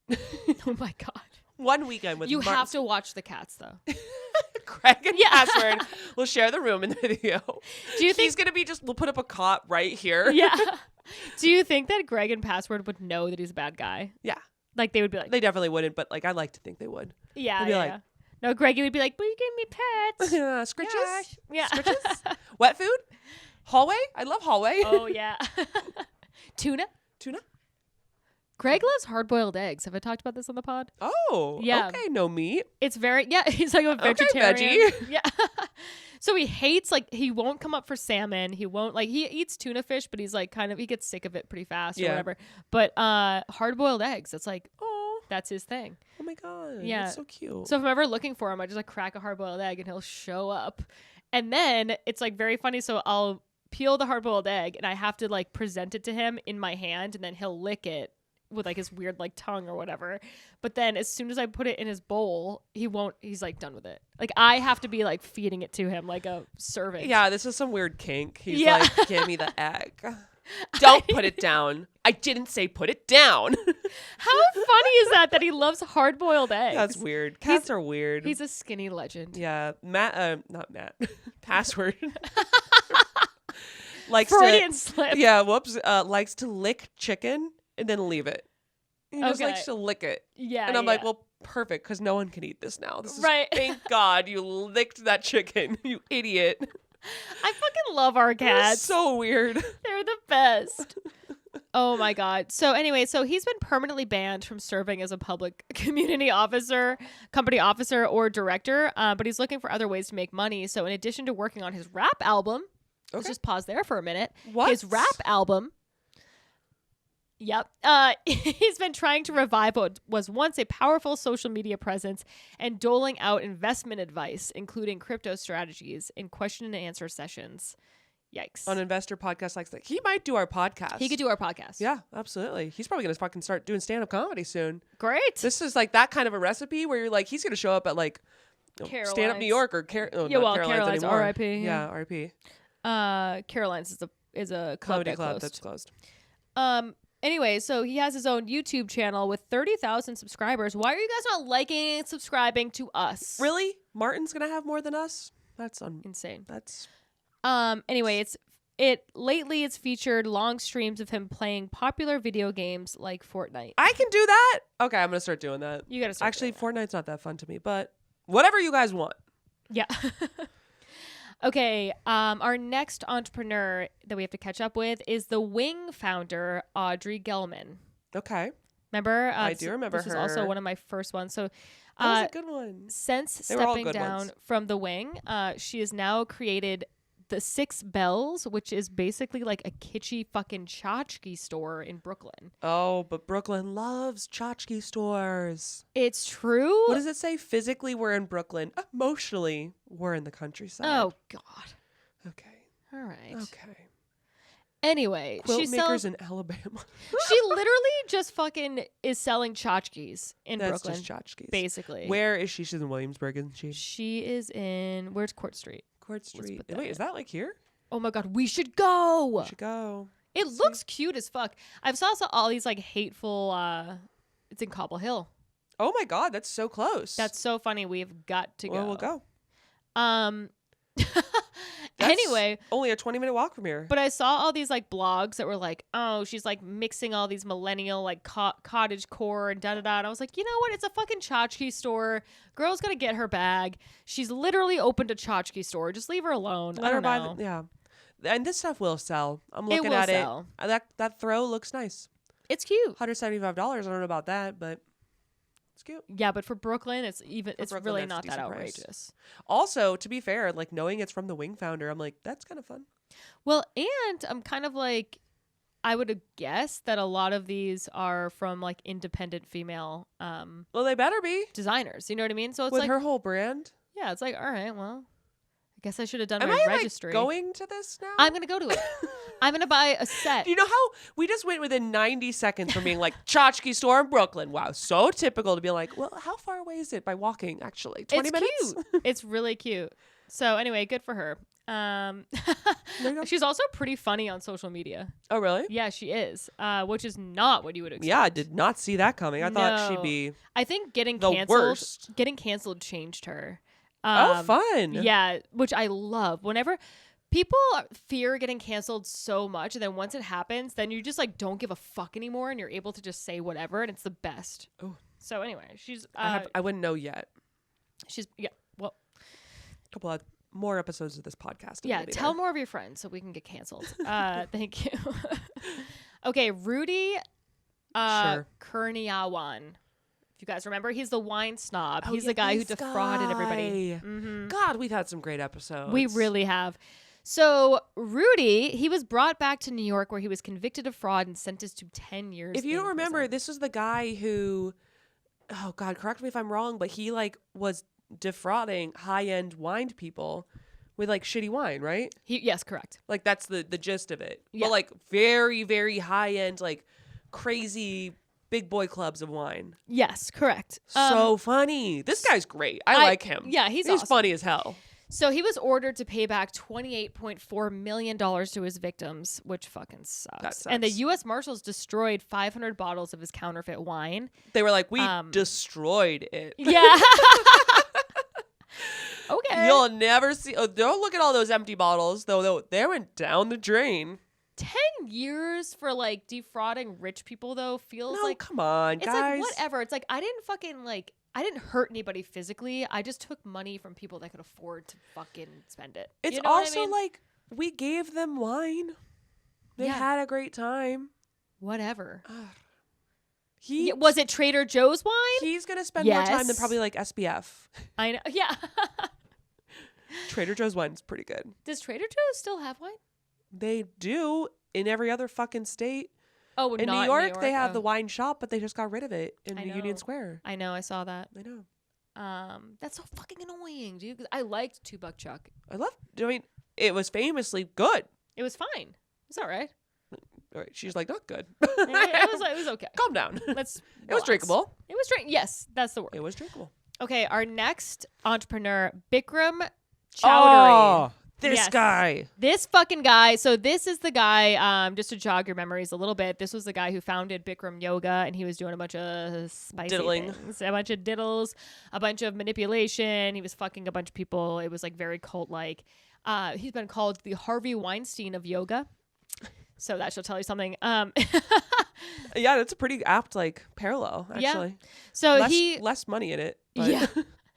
S1: Oh my God.
S2: One weekend with
S1: You
S2: Martin.
S1: have to watch the cats though.
S2: Greg and
S1: Yeah.
S2: Password will share the room in the video.
S1: Do you think
S2: he's gonna be we'll put up a cot right here?
S1: Yeah. Do you think that Greg and Password would know that he's a bad guy?
S2: Yeah.
S1: Like they would be like,
S2: They definitely wouldn't, but like I like to think they would.
S1: yeah,
S2: They'd be
S1: yeah,
S2: like-
S1: yeah. No, Greggy would be like, "But you gave me pets."
S2: Scritches?
S1: Gosh. Yeah.
S2: Scritches? Wet food? Hallway? I love hallway.
S1: Oh yeah. Tuna.
S2: Tuna?
S1: Greg loves hard-boiled eggs. Have I talked about this on the pod?
S2: Oh.
S1: Yeah.
S2: Okay, no meat.
S1: It's very He's like a
S2: Okay,
S1: vegetarian.
S2: veggie.
S1: Yeah. So he hates he won't come up for salmon. He won't he eats tuna fish, but he's like he gets sick of it pretty fast or
S2: Yeah.
S1: whatever. But hard-boiled eggs, it's like
S2: Oh.
S1: that's his thing.
S2: Oh my god.
S1: Yeah.
S2: That's so cute.
S1: So if I'm ever looking for him, I just like crack a hard-boiled egg and he'll show up. And then it's like very funny. So I'll peel the hard-boiled egg and I have to like present it to him in my hand, and then he'll lick it with like his weird like tongue or whatever. But then as soon as I put it in his bowl, he's like done with it. Like I have to be like feeding it to him like a servant.
S2: yeah, this is some weird kink. He's
S1: Yeah.
S2: like, give me the egg. Don't put it down. I didn't say put it down.
S1: How funny is that he loves hard-boiled eggs?
S2: That's weird. Cats are weird.
S1: He's a skinny legend.
S2: Yeah, Matt. Not Matt. Password. likes
S1: Freudian
S2: to.
S1: slip.
S2: Yeah. Whoops. Likes to lick chicken and then leave it. He just
S1: Okay.
S2: likes to lick it.
S1: Yeah.
S2: And I'm like,
S1: yeah.
S2: well, perfect, because no one can eat this now. This is,
S1: Right.
S2: Thank God you licked that chicken, you idiot.
S1: I fucking love our cats.
S2: So weird.
S1: They're the best. Oh my God. So anyway, he's been permanently banned from serving as a public company officer or director, but he's looking for other ways to make money. So in addition to working on his rap album, let's just pause there for a minute.
S2: What?
S1: His rap album. Yep. He's been trying to revive what was once a powerful social media presence and doling out investment advice, including crypto strategies in question and answer sessions. Yikes.
S2: On investor podcast like that. He might do our podcast.
S1: He could do our podcast.
S2: Yeah, absolutely. He's probably going to fucking start doing stand-up comedy soon.
S1: Great.
S2: This is like that kind of a recipe where you're like, he's going to show up at like stand-up New York or
S1: Caroline's
S2: anymore.
S1: R.I.P.
S2: Yeah, R.I.P.
S1: Caroline's is a club
S2: Comedy
S1: that
S2: club
S1: closed.
S2: that's closed.
S1: Anyway, so he has his own YouTube channel with 30,000 subscribers. Why are you guys not liking and subscribing to us?
S2: Really? Martin's going to have more than us? That's
S1: Insane.
S2: That's
S1: Anyway, lately it's featured long streams of him playing popular video games like Fortnite.
S2: I can do that. Okay, I'm going to start doing that.
S1: You gotta start
S2: Actually,
S1: doing
S2: Fortnite's not that fun to me, but whatever you guys want.
S1: Yeah. Okay, our next entrepreneur that we have to catch up with is the Wing founder, Audrey Gelman.
S2: Okay.
S1: Remember?
S2: I do remember
S1: this was also
S2: her.
S1: one of my first ones. So,
S2: That was a good one.
S1: since
S2: They were all
S1: stepping
S2: good
S1: down
S2: ones.
S1: from the Wing, she has now created the Six Bells, which is basically like a kitschy fucking tchotchke store in Brooklyn.
S2: Oh, but Brooklyn loves tchotchke stores.
S1: It's true.
S2: What does it say? Physically, we're in Brooklyn. Emotionally, we're in the countryside.
S1: Oh God.
S2: Okay.
S1: All right.
S2: Okay.
S1: Anyway,
S2: Quilt
S1: she
S2: makers
S1: sells.
S2: in Alabama.
S1: She literally just fucking is selling tchotchkes in
S2: That's
S1: Brooklyn,
S2: just tchotchkes.
S1: basically.
S2: Where is she? She's in Williamsburg, isn't she?
S1: She is in. Where's Court Street?
S2: Court Street.
S1: put that
S2: Wait,
S1: in.
S2: is that like here?
S1: Oh my God, we should go.
S2: We should go.
S1: It looks cute as fuck. I've saw all these like hateful. It's in Cobble Hill.
S2: Oh my God, that's so close.
S1: That's so funny. We've got to go.
S2: Well, we'll go. That's
S1: Anyway,
S2: only a 20-minute walk from here.
S1: but I saw all these like blogs that were like, oh, she's like mixing all these millennial like cottage core and da da da. And I was like, you know what? It's a fucking tchotchke store. Girl's gonna get her bag. She's literally opened a tchotchke store. Just leave her alone.
S2: Let
S1: I
S2: her
S1: don't
S2: buy
S1: know.
S2: yeah. And this stuff will sell. I'm looking
S1: will
S2: at
S1: sell.
S2: it. That throw looks nice.
S1: It's cute.
S2: $175. I don't know about that, but it's cute.
S1: Yeah, but for Brooklyn, it's
S2: Brooklyn,
S1: really
S2: that's a
S1: not that
S2: decent price.
S1: outrageous.
S2: Also, to be fair, like knowing it's from the Wing founder, I'm like, that's kind of fun.
S1: Well, and I'm kind of like, I would have guessed that a lot of these are from like independent female
S2: Well, they better be
S1: designers. You know what I mean? So it's
S2: with
S1: like,
S2: her whole brand.
S1: yeah, it's like, all right, well, I guess I should have done
S2: Am
S1: my
S2: I
S1: registry.
S2: like going to this now?
S1: I'm gonna go to it. I'm gonna buy a set.
S2: Do you know how we just went within 90 seconds from being like tchotchke store in Brooklyn? Wow, so typical to be like, well, how far away is it by walking? Actually, 20
S1: It's
S2: minutes.
S1: cute. It's really cute. So anyway, good for her.
S2: There you go.
S1: She's also pretty funny on social media.
S2: Oh, really?
S1: Yeah, she is. Which is not what you would expect.
S2: Yeah, I did not see that coming. I thought she'd
S1: No.
S2: be.
S1: I think getting
S2: The
S1: canceled.
S2: worst.
S1: Getting canceled changed her.
S2: Oh, fun.
S1: Yeah, which I love. Whenever people fear getting canceled so much, and then once it happens, then you just like don't give a fuck anymore, and you're able to just say whatever, and it's the best.
S2: Oh.
S1: So anyway, she's
S2: I wouldn't know yet.
S1: she's yeah. Well,
S2: A couple of more episodes of this podcast.
S1: yeah. Tell more of your friends so we can get canceled. Thank you. Okay, Rudy
S2: Sure.
S1: Kurniawan. If you guys remember, he's the wine snob.
S2: Oh,
S1: He's
S2: yeah,
S1: the guy who
S2: this
S1: defrauded everybody.
S2: guy. God, we've had some great episodes.
S1: We really have. So Rudy, he was brought back to New York where he was convicted of fraud and sentenced to 10 years.
S2: If you
S1: in
S2: don't remember,
S1: prison.
S2: this was the guy who, oh God, correct me if I'm wrong, but he like was defrauding high-end wine people with like shitty wine, right?
S1: Yes, correct.
S2: Like that's the gist of it.
S1: Yeah.
S2: But like very, very high-end, like crazy big boy clubs of wine.
S1: Yes, correct.
S2: So funny. This guy's great. I like him.
S1: Yeah, he's
S2: He's
S1: awesome.
S2: funny as hell.
S1: So he was ordered to pay back $28.4 million to his victims, which fucking sucks.
S2: That
S1: And the
S2: sucks.
S1: U.S. Marshals destroyed 500 bottles of his counterfeit wine.
S2: They were like, we destroyed it.
S1: Yeah. Okay.
S2: You'll never see. Oh, don't look at all those empty bottles, though. They went down the drain.
S1: 10 years for like defrauding rich people though feels
S2: No,
S1: like
S2: come on,
S1: it's
S2: guys.
S1: like whatever. It's like I didn't hurt anybody physically. I just took money from people that could afford to fucking spend it.
S2: It's
S1: You know what I
S2: also
S1: mean?
S2: like we gave them wine. They
S1: Yeah.
S2: had a great time.
S1: Whatever.
S2: He
S1: Yeah, was it Trader Joe's wine?
S2: He's gonna spend more time than
S1: Yes.
S2: probably like SPF.
S1: I know. Yeah.
S2: Trader Joe's wine's pretty good.
S1: Does Trader Joe's still have wine?
S2: They do in every other fucking state.
S1: Oh,
S2: In
S1: not
S2: New York, they have
S1: Oh.
S2: the wine shop, but they just got rid of it in
S1: I
S2: Union
S1: know.
S2: Square.
S1: I know. I saw that.
S2: I know.
S1: That's so fucking annoying, dude. 'Cause I liked $2 Chuck.
S2: I mean, it was famously good.
S1: It was fine. It's all right.
S2: All right, she's like, not good.
S1: It was okay.
S2: Calm down.
S1: Let's.
S2: It was
S1: relax.
S2: drinkable.
S1: It was drink. Yes, that's the word.
S2: It was drinkable.
S1: Okay, our next entrepreneur, Bikram Chowdhury.
S2: Oh, this
S1: Yes.
S2: guy.
S1: This fucking guy. So this is the guy, just to jog your memories a little bit, this was the guy who founded Bikram Yoga, and he was doing a bunch of spicy
S2: Diddling.
S1: things, a bunch of diddles, a bunch of manipulation. He was fucking a bunch of people. It was like very cult-like. He's been called the Harvey Weinstein of yoga. So that should tell you something.
S2: Yeah, that's a pretty apt like parallel, actually.
S1: So
S2: less money in it. But.
S1: Yeah.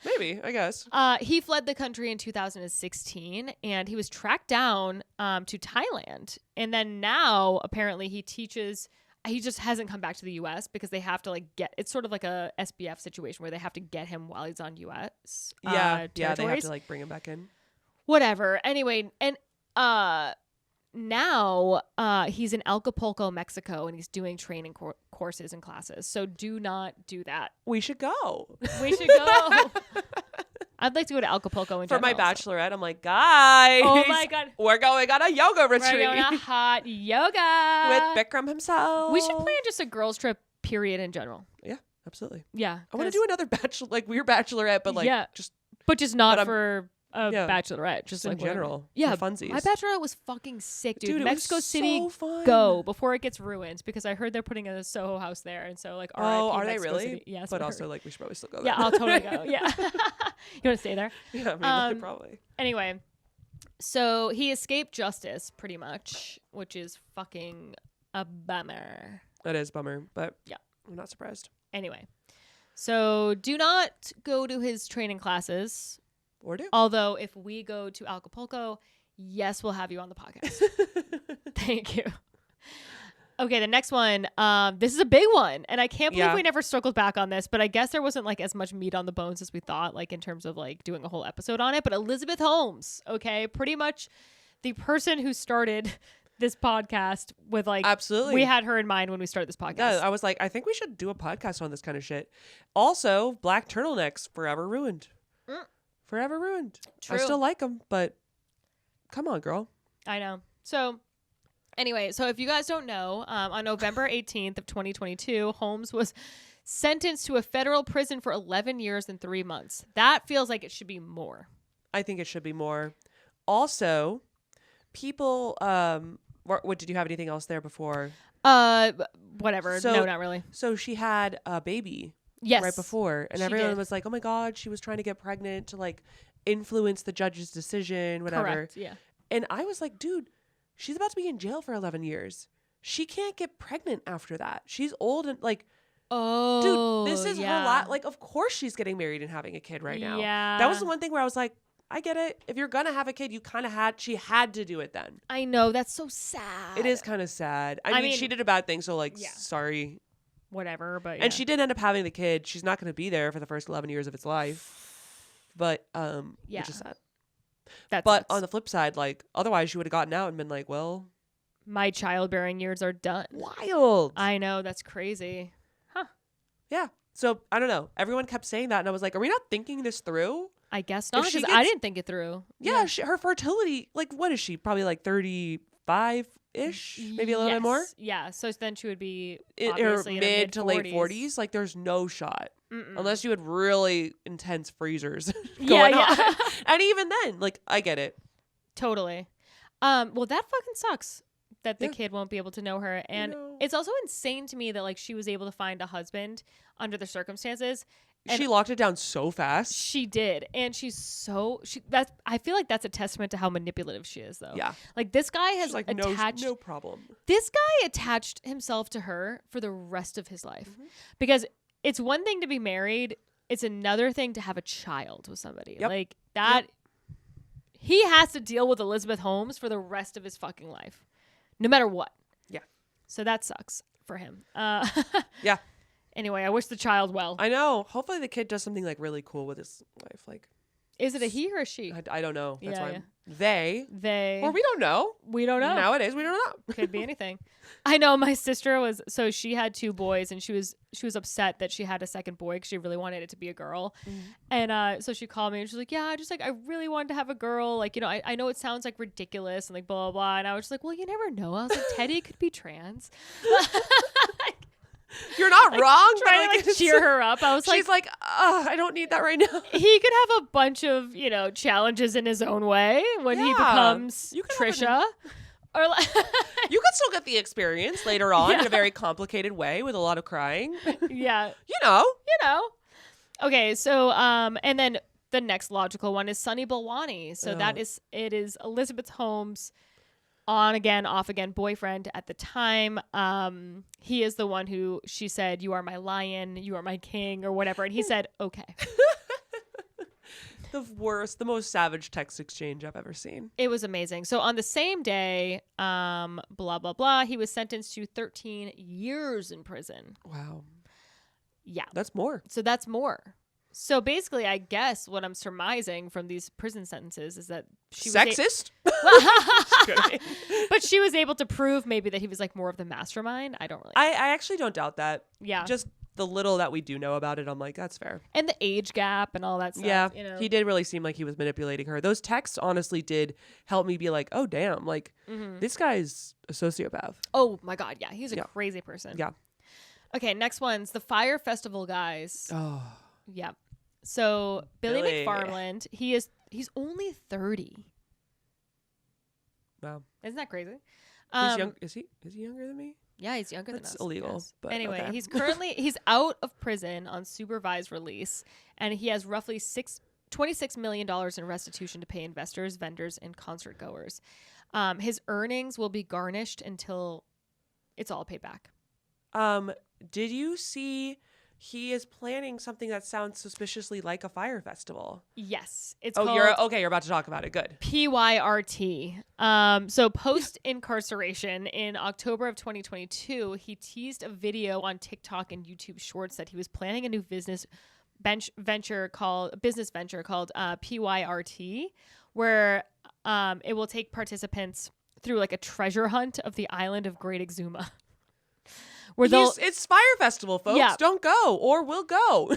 S2: Maybe, I guess.
S1: He fled the country in 2016, and he was tracked down to Thailand. And then now, apparently, he teaches. He just hasn't come back to the U.S. because they have to like get. It's sort of like a SBF situation where they have to get him while he's on U.S.
S2: They have
S1: territories.
S2: to like bring him back in.
S1: Whatever. Anyway, and now he's in Acapulco, Mexico, and he's doing training courses and classes. So do not do that.
S2: We should go.
S1: We should go. I'd like to go to Acapulco
S2: for my bachelorette. I'm like, guys.
S1: Oh my god,
S2: we're going on a yoga retreat.
S1: we're going on hot yoga
S2: with Bikram himself.
S1: We should plan just a girls trip. Period. In general.
S2: Yeah, absolutely.
S1: Yeah,
S2: I want to do another weird bachelorette, but like just
S1: not for a bachelorette, just
S2: in
S1: like
S2: general.
S1: Yeah,
S2: for funsies.
S1: My bachelorette was fucking sick, dude.
S2: Dude,
S1: Mexico City,
S2: so fun.
S1: go before it gets ruined because I heard they're putting a Soho House there, and so like,
S2: oh,
S1: RIP
S2: are they
S1: Mexico
S2: really?
S1: City. Yes,
S2: but also like we should probably still go there.
S1: Yeah, I'll totally go. Yeah, you want to stay there?
S2: Yeah, I mean, probably.
S1: Anyway, so he escaped justice pretty much, which is fucking a bummer.
S2: That is a bummer, but
S1: yeah,
S2: I'm not surprised.
S1: Anyway, so do not go to his training classes.
S2: Or do.
S1: Although if we go to Acapulco, yes, we'll have you on the podcast. Thank you. Okay, the next one. This is a big one, and I can't believe we never circled back on this. But I guess there wasn't like as much meat on the bones as we thought, like in terms of like doing a whole episode on it. But Elizabeth Holmes, okay, pretty much the person who started this podcast with like
S2: absolutely.
S1: We had her in mind when we started this podcast.
S2: Yeah, I was like, I think we should do a podcast on this kind of shit. Also, black turtlenecks forever ruined. Forever ruined.
S1: True.
S2: I still like them, but come on, girl.
S1: I know. So anyway, so if you guys don't know, on November 18th of 2022, Holmes was sentenced to a federal prison for 11 years and 3 months. That feels like it should be more.
S2: I think it should be more. Also, people, what did you have anything else there before?
S1: Whatever.
S2: So,
S1: no, not really.
S2: So she had a baby.
S1: Yes.
S2: Right before. And everyone was like, oh my God, she was trying to get pregnant to like influence the judge's decision, whatever.
S1: Correct. Yeah.
S2: And I was like, dude, she's about to be in jail for 11 years. She can't get pregnant after that. She's old and like, dude, this is her lot. Like, of course she's getting married and having a kid right now.
S1: Yeah.
S2: That was the one thing where I was like, I get it. If you're going to have a kid, she had to do it then.
S1: I know. That's so sad.
S2: It is kind of sad. I mean, she did a bad thing. So like, sorry.
S1: Whatever, but
S2: and she did end up having the kid. She's not going to be there for the first 11 years of its life, but which is sad. But on the flip side, like otherwise she would have gotten out and been like, well,
S1: my childbearing years are done.
S2: Wild.
S1: I know, that's crazy. Huh.
S2: Yeah. So I don't know. Everyone kept saying that, and I was like, are we not thinking this through?
S1: I guess not, because I didn't think it through.
S2: Yeah. Her fertility, like, what is she? Probably like 35-ish, maybe a little bit more.
S1: Yeah, so then she would be
S2: in her mid to late 40s. Like, there's no shot. Unless you had really intense freezers going on. And even then, like, I get it.
S1: Totally. Well, that fucking sucks that the kid won't be able to know her. And it's also insane to me that, like, she was able to find a husband under the circumstances. And
S2: she locked it down so fast.
S1: She did. And I feel like that's a testament to how manipulative she is, though.
S2: Yeah.
S1: Like, this guy has
S2: like,
S1: attached...
S2: No problem.
S1: This guy attached himself to her for the rest of his life. Because it's one thing to be married. It's another thing to have a child with somebody.
S2: Yep.
S1: Like, that... Yep. He has to deal with Elizabeth Holmes for the rest of his fucking life. No matter what.
S2: Yeah.
S1: So that sucks for him.
S2: Yeah.
S1: Anyway, I wish the child well.
S2: I know. Hopefully the kid does something like really cool with his life. Like,
S1: is it a he or a she?
S2: I don't know. That's why
S1: They.
S2: Or we don't know.
S1: We don't know.
S2: Nowadays, we don't know.
S1: Could be anything. I know my sister she had 2 boys, and she was upset that she had a second boy because she really wanted it to be a girl. And so she called me and she's like, yeah, I really wanted to have a girl. Like, I know it sounds like ridiculous and like blah, blah, blah. And I was just like, well, you never know. I was like, Teddy could be trans.
S2: You're not wrong.
S1: Trying to cheer her up. I was like,
S2: she's like, I don't need that right now.
S1: He could have a bunch of, challenges in his own way when he becomes Trisha. Or like
S2: you could still get the experience later on in a very complicated way with a lot of crying.
S1: Yeah.
S2: You know.
S1: Okay, so and then the next logical one is Sunny Balwani. So it is Elizabeth Holmes' on again, off again boyfriend at the time. He is the one who she said, "You are my lion, you are my king," or whatever, and he said, "Okay."
S2: the most savage text exchange I've ever seen.
S1: It was amazing. So on the same day, blah, blah, blah, he was sentenced to 13 years in prison.
S2: Wow.
S1: Yeah.
S2: That's more.
S1: So that's more. So basically, I guess what I'm surmising from these prison sentences is that she was
S2: sexist.
S1: but she was able to prove maybe that he was like more of the mastermind. I don't really.
S2: I actually don't doubt that.
S1: Yeah.
S2: Just the little that we do know about it, I'm like, that's fair.
S1: And the age gap and all that stuff.
S2: Yeah.
S1: You know?
S2: He did really seem like he was manipulating her. Those texts honestly did help me be like, oh damn, like this guy's a sociopath.
S1: Oh my God, yeah, he's a crazy person.
S2: Yeah.
S1: Okay, next one's the Fire Festival guys.
S2: Oh.
S1: Yeah. So Billy
S2: Billy.
S1: McFarland, he's only 30.
S2: Wow.
S1: Isn't that crazy?
S2: He's young. Is he younger than me?
S1: Yeah, he's younger than us.
S2: That's illegal.
S1: Yes.
S2: But
S1: anyway,
S2: okay.
S1: he's out of prison on supervised release, and he has roughly $26 million in restitution to pay investors, vendors, and concert goers. His earnings will be garnished until it's all paid back.
S2: Did you see he is planning something that sounds suspiciously like a fire festival?
S1: Yes. It's
S2: Oh,
S1: called
S2: you're about to talk about it. Good.
S1: PYRT. So post incarceration in October of 2022, he teased a video on TikTok and YouTube Shorts that he was planning a new business venture called PYRT, where it will take participants through like a treasure hunt of the island of Great Exuma. Where
S2: It's Fire Festival, folks.
S1: Yeah.
S2: Don't go, or we'll go.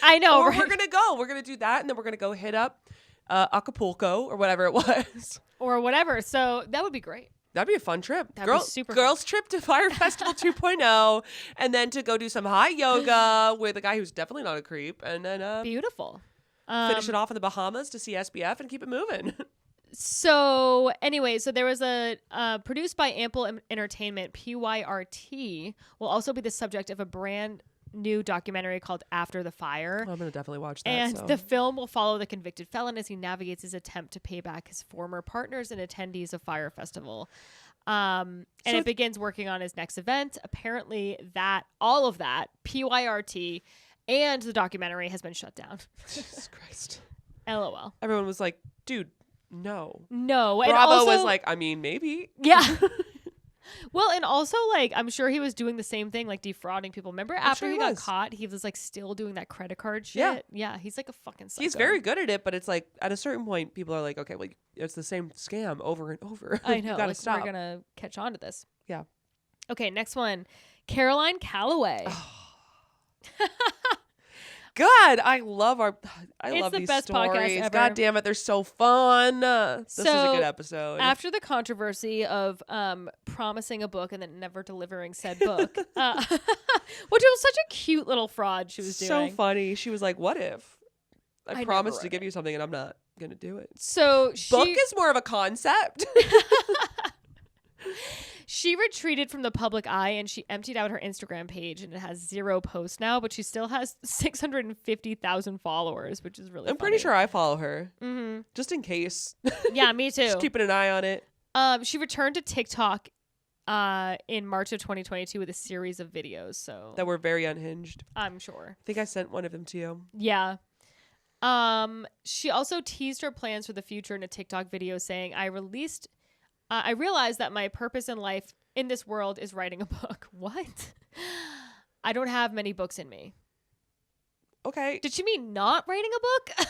S1: I know,
S2: or
S1: right?
S2: we're gonna go. We're gonna do that, and then we're gonna go hit up Acapulco or whatever it was,
S1: or whatever. So that would be great.
S2: That'd be a fun trip.
S1: That'd be super
S2: girls trip to Fire Festival 2.0, and then to go do some hot yoga with a guy who's definitely not a creep, and then
S1: Beautiful.
S2: finish it off in the Bahamas to see SBF and keep it moving.
S1: So anyway, so there was a produced by Ample Entertainment, PYRT will also be the subject of a brand new documentary called After the Fire.
S2: I'm gonna definitely watch that.
S1: And
S2: so.
S1: the film will follow the convicted felon as he navigates his attempt to pay back his former partners and attendees of Fire Festival. And it begins working on his next event. Apparently all of that, PYRT and the documentary has been shut down.
S2: Jesus Christ.
S1: LOL.
S2: Everyone was like, dude, no.
S1: No. And
S2: Bravo
S1: also,
S2: was like, I mean, maybe.
S1: yeah. Well, and also, like, I'm sure he was doing the same thing, like defrauding people. Remember after he got caught, he was like still doing that credit card shit?
S2: Yeah.
S1: Yeah, he's like a fucking psycho.
S2: He's very good at it, but it's like at a certain point, people are like, okay, well, it's the same scam over and over.
S1: I know.
S2: You gotta
S1: Like,
S2: stop.
S1: we're going to catch on to this.
S2: Yeah.
S1: Okay, next one. Caroline Calloway.
S2: God, I love
S1: It's the
S2: these
S1: best podcast
S2: stories.
S1: ever.
S2: God damn it, they're so fun. This is a
S1: So,
S2: good episode.
S1: After the controversy of promising a book and then never delivering said book, which was such a cute little fraud she was
S2: so
S1: doing.
S2: funny. She was like, "What if I
S1: never
S2: promised to
S1: read
S2: give you something and I'm not gonna do it?"
S1: So
S2: Book is more of a concept.
S1: she retreated from the public eye and she emptied out her Instagram page and it has 0 posts now, but she still has 650,000 followers, which is really
S2: I'm pretty sure I follow her,
S1: Mm-hmm.
S2: just in case.
S1: Yeah, me too.
S2: Just keeping an eye on it.
S1: She returned to TikTok in March of 2022 with a series of videos. So
S2: That were very unhinged.
S1: I'm sure.
S2: I think I sent one of them to you.
S1: Yeah. She also teased her plans for the future in a TikTok video saying, I realized that my purpose in life in this world is writing a book. What? I don't have many books in me.
S2: Okay.
S1: Did she mean not writing a book?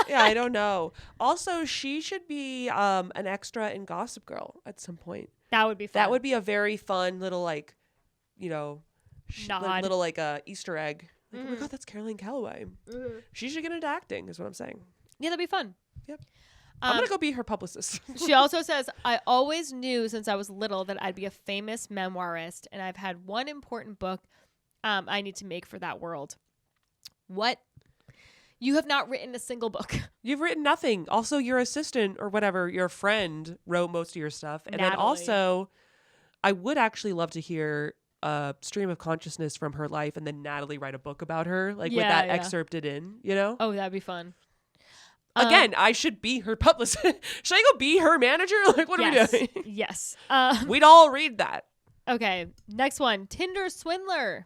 S2: Yeah, I don't know. Also, she should be an extra in Gossip Girl at some point.
S1: That would be fun.
S2: That would be a very fun little, like, you know,
S1: Nod.
S2: little like Easter egg. Like, oh my God, that's Caroline Calloway. She should get into acting, is what I'm saying.
S1: Yeah, that'd be fun.
S2: Yep. I'm going to go be her publicist.
S1: She also says, I always knew since I was little that I'd be a famous memoirist, and I've had one important book I need to make for that world. What? You have not written a single book.
S2: You've written nothing. Also, your assistant or whatever, your friend, wrote most of your stuff. And then
S1: Natalie.
S2: also, I would actually love to hear a stream of consciousness from her life and then Natalie write a book about her, like with that excerpted in, you know?
S1: Oh, that'd be fun.
S2: Again, I should be her publicist. Should I go be her manager? Like, what are we doing?
S1: Yes.
S2: We'd all read that.
S1: Okay. Next one. Tinder swindler.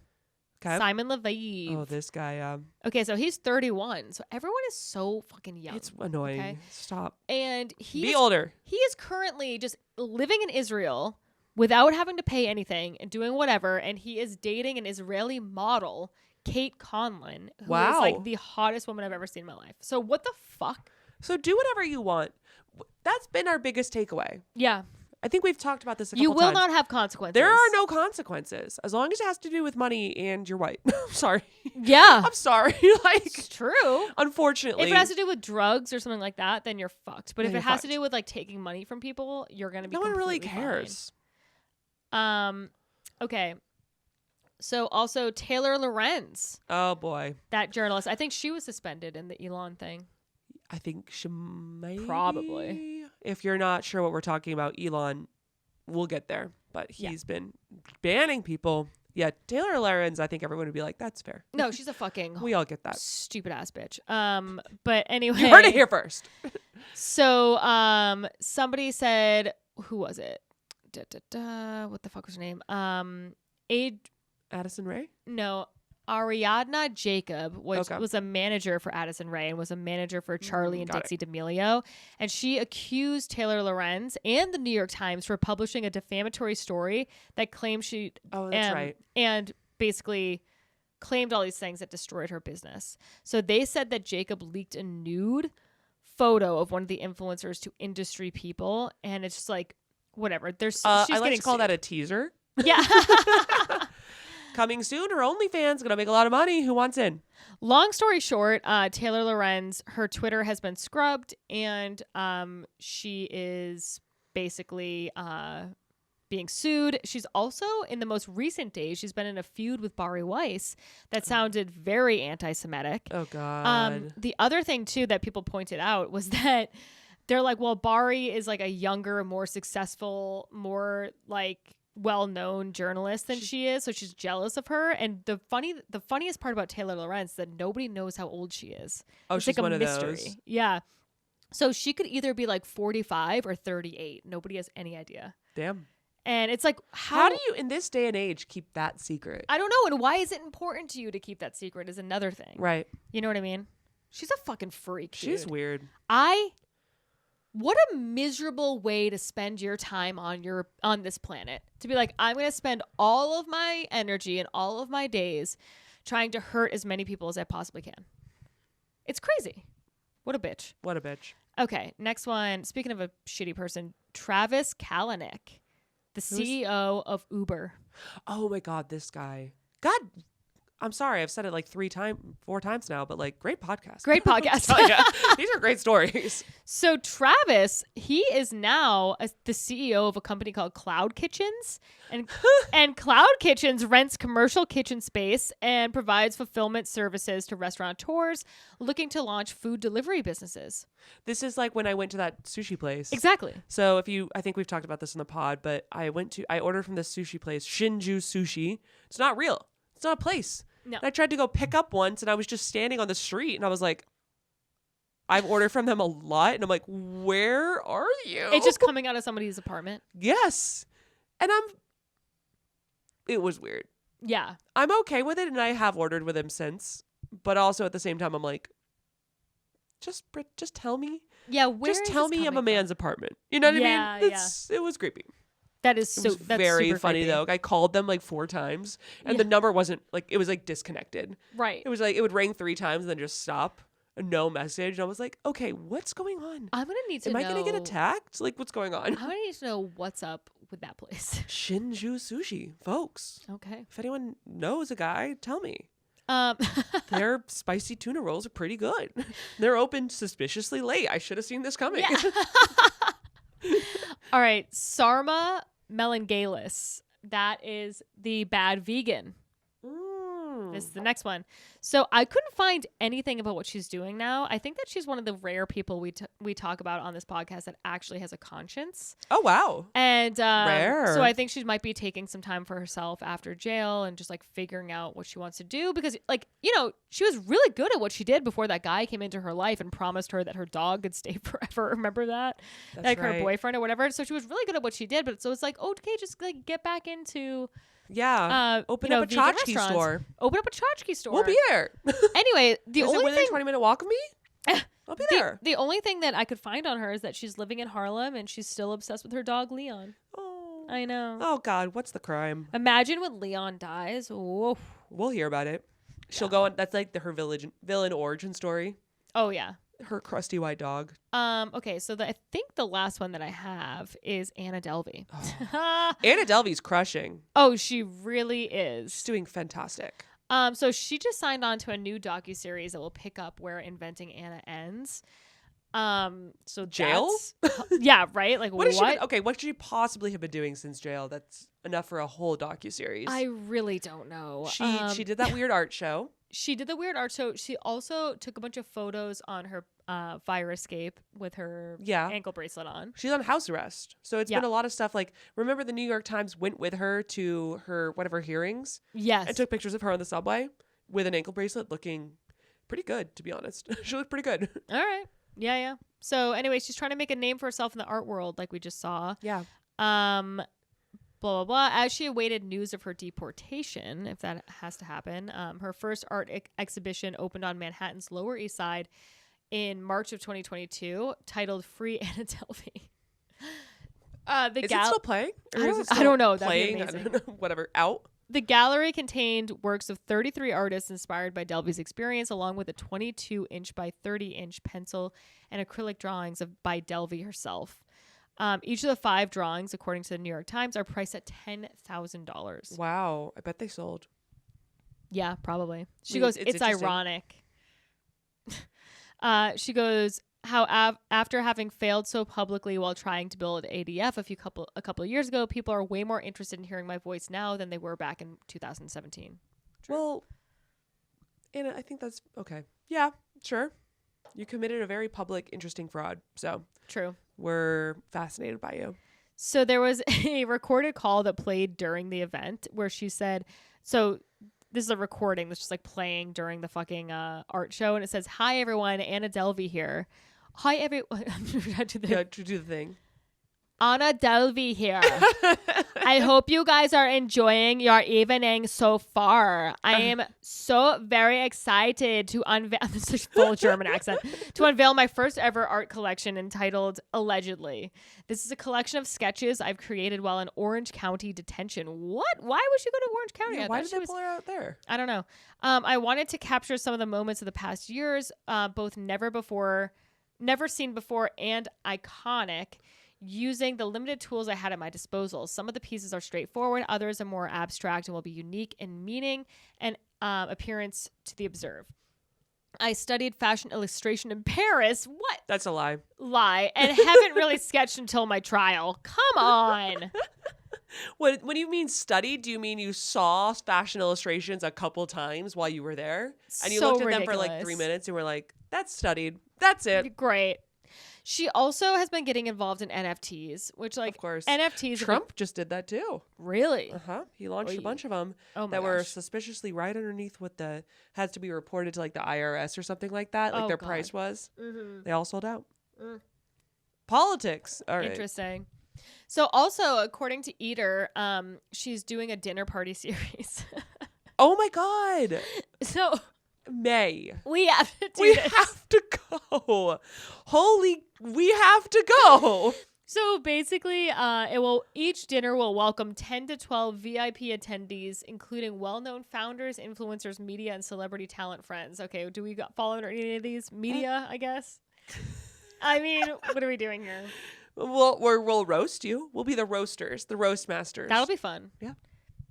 S2: Okay.
S1: Simon Levy.
S2: Oh, this guy.
S1: Okay, so he's 31. So everyone is so fucking young.
S2: It's annoying.
S1: Okay?
S2: Stop.
S1: And
S2: Be older.
S1: He is currently just living in Israel without having to pay anything and doing whatever. And he is dating an Israeli model, Kate Conlon, who is like the hottest woman I've ever seen in my life. So what the fuck?
S2: So do whatever you want. That's been our biggest takeaway.
S1: Yeah.
S2: I think we've talked about this a couple
S1: You will
S2: times.
S1: not have consequences.
S2: There are no consequences as long as it has to do with money and you're white. I'm sorry.
S1: Yeah.
S2: I'm sorry.
S1: It's true.
S2: Unfortunately.
S1: If it has to do with drugs or something like that, then you're fucked. But if
S2: Then
S1: it
S2: you're
S1: has to
S2: fucked.
S1: do with like taking money from people, you're going to be
S2: no one really
S1: completely
S2: cares.
S1: fine. Okay. So also Taylor Lorenz,
S2: Oh boy.
S1: that journalist. I think she was suspended in the Elon thing.
S2: I think she might.
S1: Probably.
S2: If you're not sure what we're talking about, Elon, we'll get there. But he's been banning people. Yeah, Taylor Lorenz, I think everyone would be like, that's fair.
S1: No, she's a fucking
S2: We all get that.
S1: stupid ass bitch. But anyway.
S2: You heard it here first.
S1: So somebody said, who was it? What the fuck was her name?
S2: Addison Rae?
S1: No, Ariadna Jacob was a manager for Addison Rae and was a manager for Charlie and Dixie D'Amelio. And she accused Taylor Lorenz and the New York Times for publishing a defamatory story that claimed she...
S2: Oh, that's right.
S1: And basically claimed all these things that destroyed her business. So they said that Jacob leaked a nude photo of one of the influencers to industry people. And it's just like, whatever. She's
S2: I like
S1: getting
S2: to call
S1: sued.
S2: that a teaser.
S1: Yeah.
S2: Coming soon, her OnlyFans gonna make a lot of money. Who wants in?
S1: Long story short, Taylor Lorenz, her Twitter has been scrubbed, and she is basically being sued. She's also, in the most recent days, she's been in a feud with Bari Weiss that sounded very anti-Semitic.
S2: Oh God.
S1: The other thing too that people pointed out was that they're like, well, Bari is like a younger, more successful, more like well-known journalist than she is, so she's jealous of her. And the funniest part about Taylor Lorenz is that nobody knows how old she is.
S2: Oh,
S1: It's
S2: she's
S1: like a
S2: one of
S1: mystery.
S2: those.
S1: Yeah. So she could either be like 45 or 38. Nobody has any idea.
S2: Damn.
S1: And it's like,
S2: How do you, in this day and age, keep that secret?
S1: I don't know. And why is it important to you to keep that secret is another thing.
S2: Right.
S1: You know what I mean? She's a fucking freak, dude.
S2: She's weird.
S1: What a miserable way to spend your time on this planet. To be like, I'm going to spend all of my energy and all of my days trying to hurt as many people as I possibly can. It's crazy. What a bitch.
S2: What a bitch.
S1: Okay, next one. Speaking of a shitty person, Travis Kalanick, the CEO of Uber.
S2: Oh my God, this guy. God, I'm sorry. I've said it like 4 times now, but like great podcast.
S1: Great podcast.
S2: Oh, yeah. These are great stories.
S1: So Travis, he is now the CEO of a company called Cloud Kitchens, and Cloud Kitchens rents commercial kitchen space and provides fulfillment services to restaurateurs looking to launch food delivery businesses.
S2: This is like when I went to that sushi place.
S1: Exactly.
S2: So I think we've talked about this in the pod, but I ordered from this sushi place, Shinju Sushi. It's not real. It's not a place.
S1: No.
S2: And I tried to go pick up once and I was just standing on the street and I was like, I've ordered from them a lot. And I'm like, where are you?
S1: It's just coming out of somebody's apartment.
S2: Yes. And it was weird.
S1: Yeah.
S2: I'm okay with it and I have ordered with him since. But also at the same time, I'm like, just tell me.
S1: Yeah. Where
S2: just
S1: is
S2: tell
S1: this
S2: me I'm a
S1: coming
S2: man's apartment. You know what I mean?
S1: Yeah.
S2: It was creepy.
S1: That is
S2: It was
S1: that's
S2: very
S1: super
S2: funny
S1: creepy.
S2: though. I called them like 4 times and the number wasn't like, it was like disconnected.
S1: Right.
S2: It was like, it would ring 3 times and then just stop. No message. And I was like, okay, what's going on?
S1: I'm gonna need to know.
S2: Am I going to get attacked? Like, what's going on?
S1: I'm gonna need to know what's up with that place.
S2: Shinju Sushi, folks.
S1: Okay.
S2: If anyone knows a guy, tell me.
S1: Um.
S2: Their spicy tuna rolls are pretty good. They're open suspiciously late. I should have seen this coming.
S1: Yeah. All right, Sarma Melangalis. That is the bad vegan. This is the next one. So I couldn't find anything about what she's doing now. I think that she's one of the rare people we talk about on this podcast that actually has a conscience.
S2: Oh, wow.
S1: And
S2: Rare.
S1: So I think she might be taking some time for herself after jail and just like figuring out what she wants to do because like, you know, she was really good at what she did before that guy came into her life and promised her that her dog could stay forever. Remember that?
S2: That's
S1: like
S2: right.
S1: her boyfriend or whatever. So she was really good at what she did, but so it's like, okay, just like get back into
S2: Yeah. Open
S1: you know,
S2: up a
S1: vegan
S2: tchotchke
S1: restaurants.
S2: store.
S1: Open up a tchotchke store.
S2: We'll be there.
S1: Anyway, the
S2: Is it
S1: only
S2: within
S1: thing
S2: a 20-minute walk of me? I'll be there.
S1: the only thing that I could find on her is that she's living in Harlem and she's still obsessed with her dog Leon.
S2: Oh.
S1: I know.
S2: Oh God, what's the crime?
S1: Imagine when Leon dies. Whoa.
S2: We'll hear about it. She'll go on. That's like her villain origin story.
S1: Oh yeah.
S2: Her crusty white dog.
S1: Okay, so I think the last one that I have is Anna Delvey.
S2: Anna Delvey's crushing.
S1: Oh, she really is.
S2: She's doing fantastic.
S1: So she just signed on to a new docuseries that will pick up where Inventing Anna ends. So
S2: Jail?
S1: Yeah, right? Like
S2: what?
S1: what?
S2: What could she possibly have been doing since jail? That's enough for a whole docuseries.
S1: I really don't know.
S2: She did that weird art show.
S1: She did the weird art show. She also took a bunch of photos on her fire escape with her ankle bracelet on.
S2: She's on house arrest. So it's been a lot of stuff. Like, remember the New York Times went with her to her whatever hearings?
S1: Yes.
S2: And took pictures of her on the subway with an ankle bracelet looking pretty good, to be honest. She looked pretty good.
S1: All right. Yeah. So anyway, she's trying to make a name for herself in the art world like we just saw.
S2: Yeah.
S1: Blah, blah, blah. As she awaited news of her deportation, if that has to happen, her first art exhibition opened on Manhattan's Lower East Side in March of 2022, titled Free Anna Delvey.
S2: Is it still playing?
S1: I don't know. That'd be
S2: Playing?
S1: amazing.
S2: I don't know. Whatever. Out?
S1: The gallery contained works of 33 artists inspired by Delvey's experience, along with a 22-inch by 30-inch pencil and acrylic drawings by Delvey herself. Each of the 5 drawings, according to the New York Times, are priced at $10,000.
S2: Wow. I bet they sold.
S1: Yeah, probably. She
S2: I mean,
S1: goes,
S2: it's
S1: it's ironic. She goes, how after having failed so publicly while trying to build ADF a couple of years ago, people are way more interested in hearing my voice now than they were back in 2017. True.
S2: Well, Anna, I think that's okay. Yeah, sure. You committed a very public, interesting fraud. So
S1: True.
S2: We're fascinated by you.
S1: So there was a recorded call that played during the event where she said, so this is a recording that's just like playing during the fucking art show. And it says, "Hi, everyone. Anna Delvey here. Hi, everyone."
S2: To do the thing.
S1: Anna Delvey here. I hope you guys are enjoying your evening so far. I am so very excited to unveil this is full German accent to unveil my first ever art collection entitled Allegedly. This is a collection of sketches I've created while in Orange County detention. What? Why would she go to Orange County?
S2: Yeah, why did they pull her out there?
S1: I don't know. I wanted to capture some of the moments of the past years, both never seen before and iconic, using the limited tools I had at my disposal. Some of the pieces are straightforward, others are more abstract and will be unique in meaning and appearance to the observer. I studied fashion illustration in Paris. What?
S2: That's a lie.
S1: Lie. And haven't really sketched until my trial. Come on.
S2: When you mean studied, do you mean you saw fashion illustrations a couple times while you were there? And you
S1: So
S2: looked at them for like
S1: ridiculous.
S2: 3 minutes and were like, that's studied. That's it.
S1: Great. She also has been getting involved in NFTs, which like
S2: Of course.
S1: NFTs.
S2: Trump just did that too.
S1: Really?
S2: He launched
S1: Oy.
S2: a bunch of them
S1: Oh my
S2: that were
S1: gosh.
S2: suspiciously right underneath what has to be reported to like the IRS or something like that. Like
S1: Oh,
S2: their
S1: God.
S2: price was.
S1: Mm-hmm.
S2: They all sold out. Politics. All right.
S1: Interesting. So also, according to Eater, she's doing a dinner party series.
S2: Oh my God.
S1: So
S2: May.
S1: we have to do
S2: We
S1: this.
S2: have to go. We have to go.
S1: So basically, each dinner will welcome 10 to 12 VIP attendees, including well-known founders, influencers, media, and celebrity talent friends. Okay, do we fall under any of these? Media, I guess. I mean, what are we doing here?
S2: We'll roast you. We'll be the roasters, the roast masters.
S1: That'll be fun.
S2: Yeah.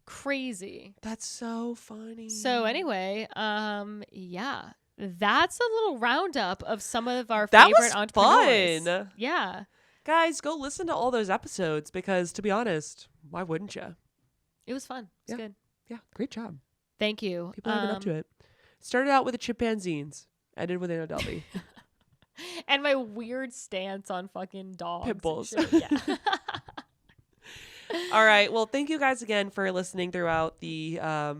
S1: Crazy.
S2: That's so funny.
S1: So anyway, yeah, that's a little roundup of some of our
S2: That
S1: favorite
S2: was
S1: entrepreneurs.
S2: fun.
S1: Yeah,
S2: Guys, go listen to all those episodes because, to be honest, why wouldn't you?
S1: it was fun. It's good.
S2: Yeah, great job.
S1: Thank you.
S2: People have been up to it. Started out with the chimpanzees, ended with Anna Delvey.
S1: And my weird stance on fucking dogs.
S2: Pit bulls.
S1: and shit. Yeah.
S2: All right. Well, thank you guys again for listening throughout the, I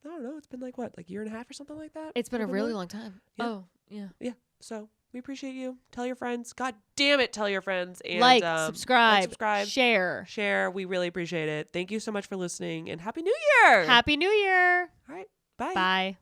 S2: don't know, it's been like what, like year and a half or something like that?
S1: It's been a really
S2: Probably?
S1: long time.
S2: Yeah.
S1: Oh, yeah.
S2: Yeah. So We appreciate you. Tell your friends. God damn it, tell your friends. And
S1: subscribe, share.
S2: Share. We really appreciate it. Thank you so much for listening, and Happy New Year.
S1: Happy New Year.
S2: All right. Bye.
S1: Bye.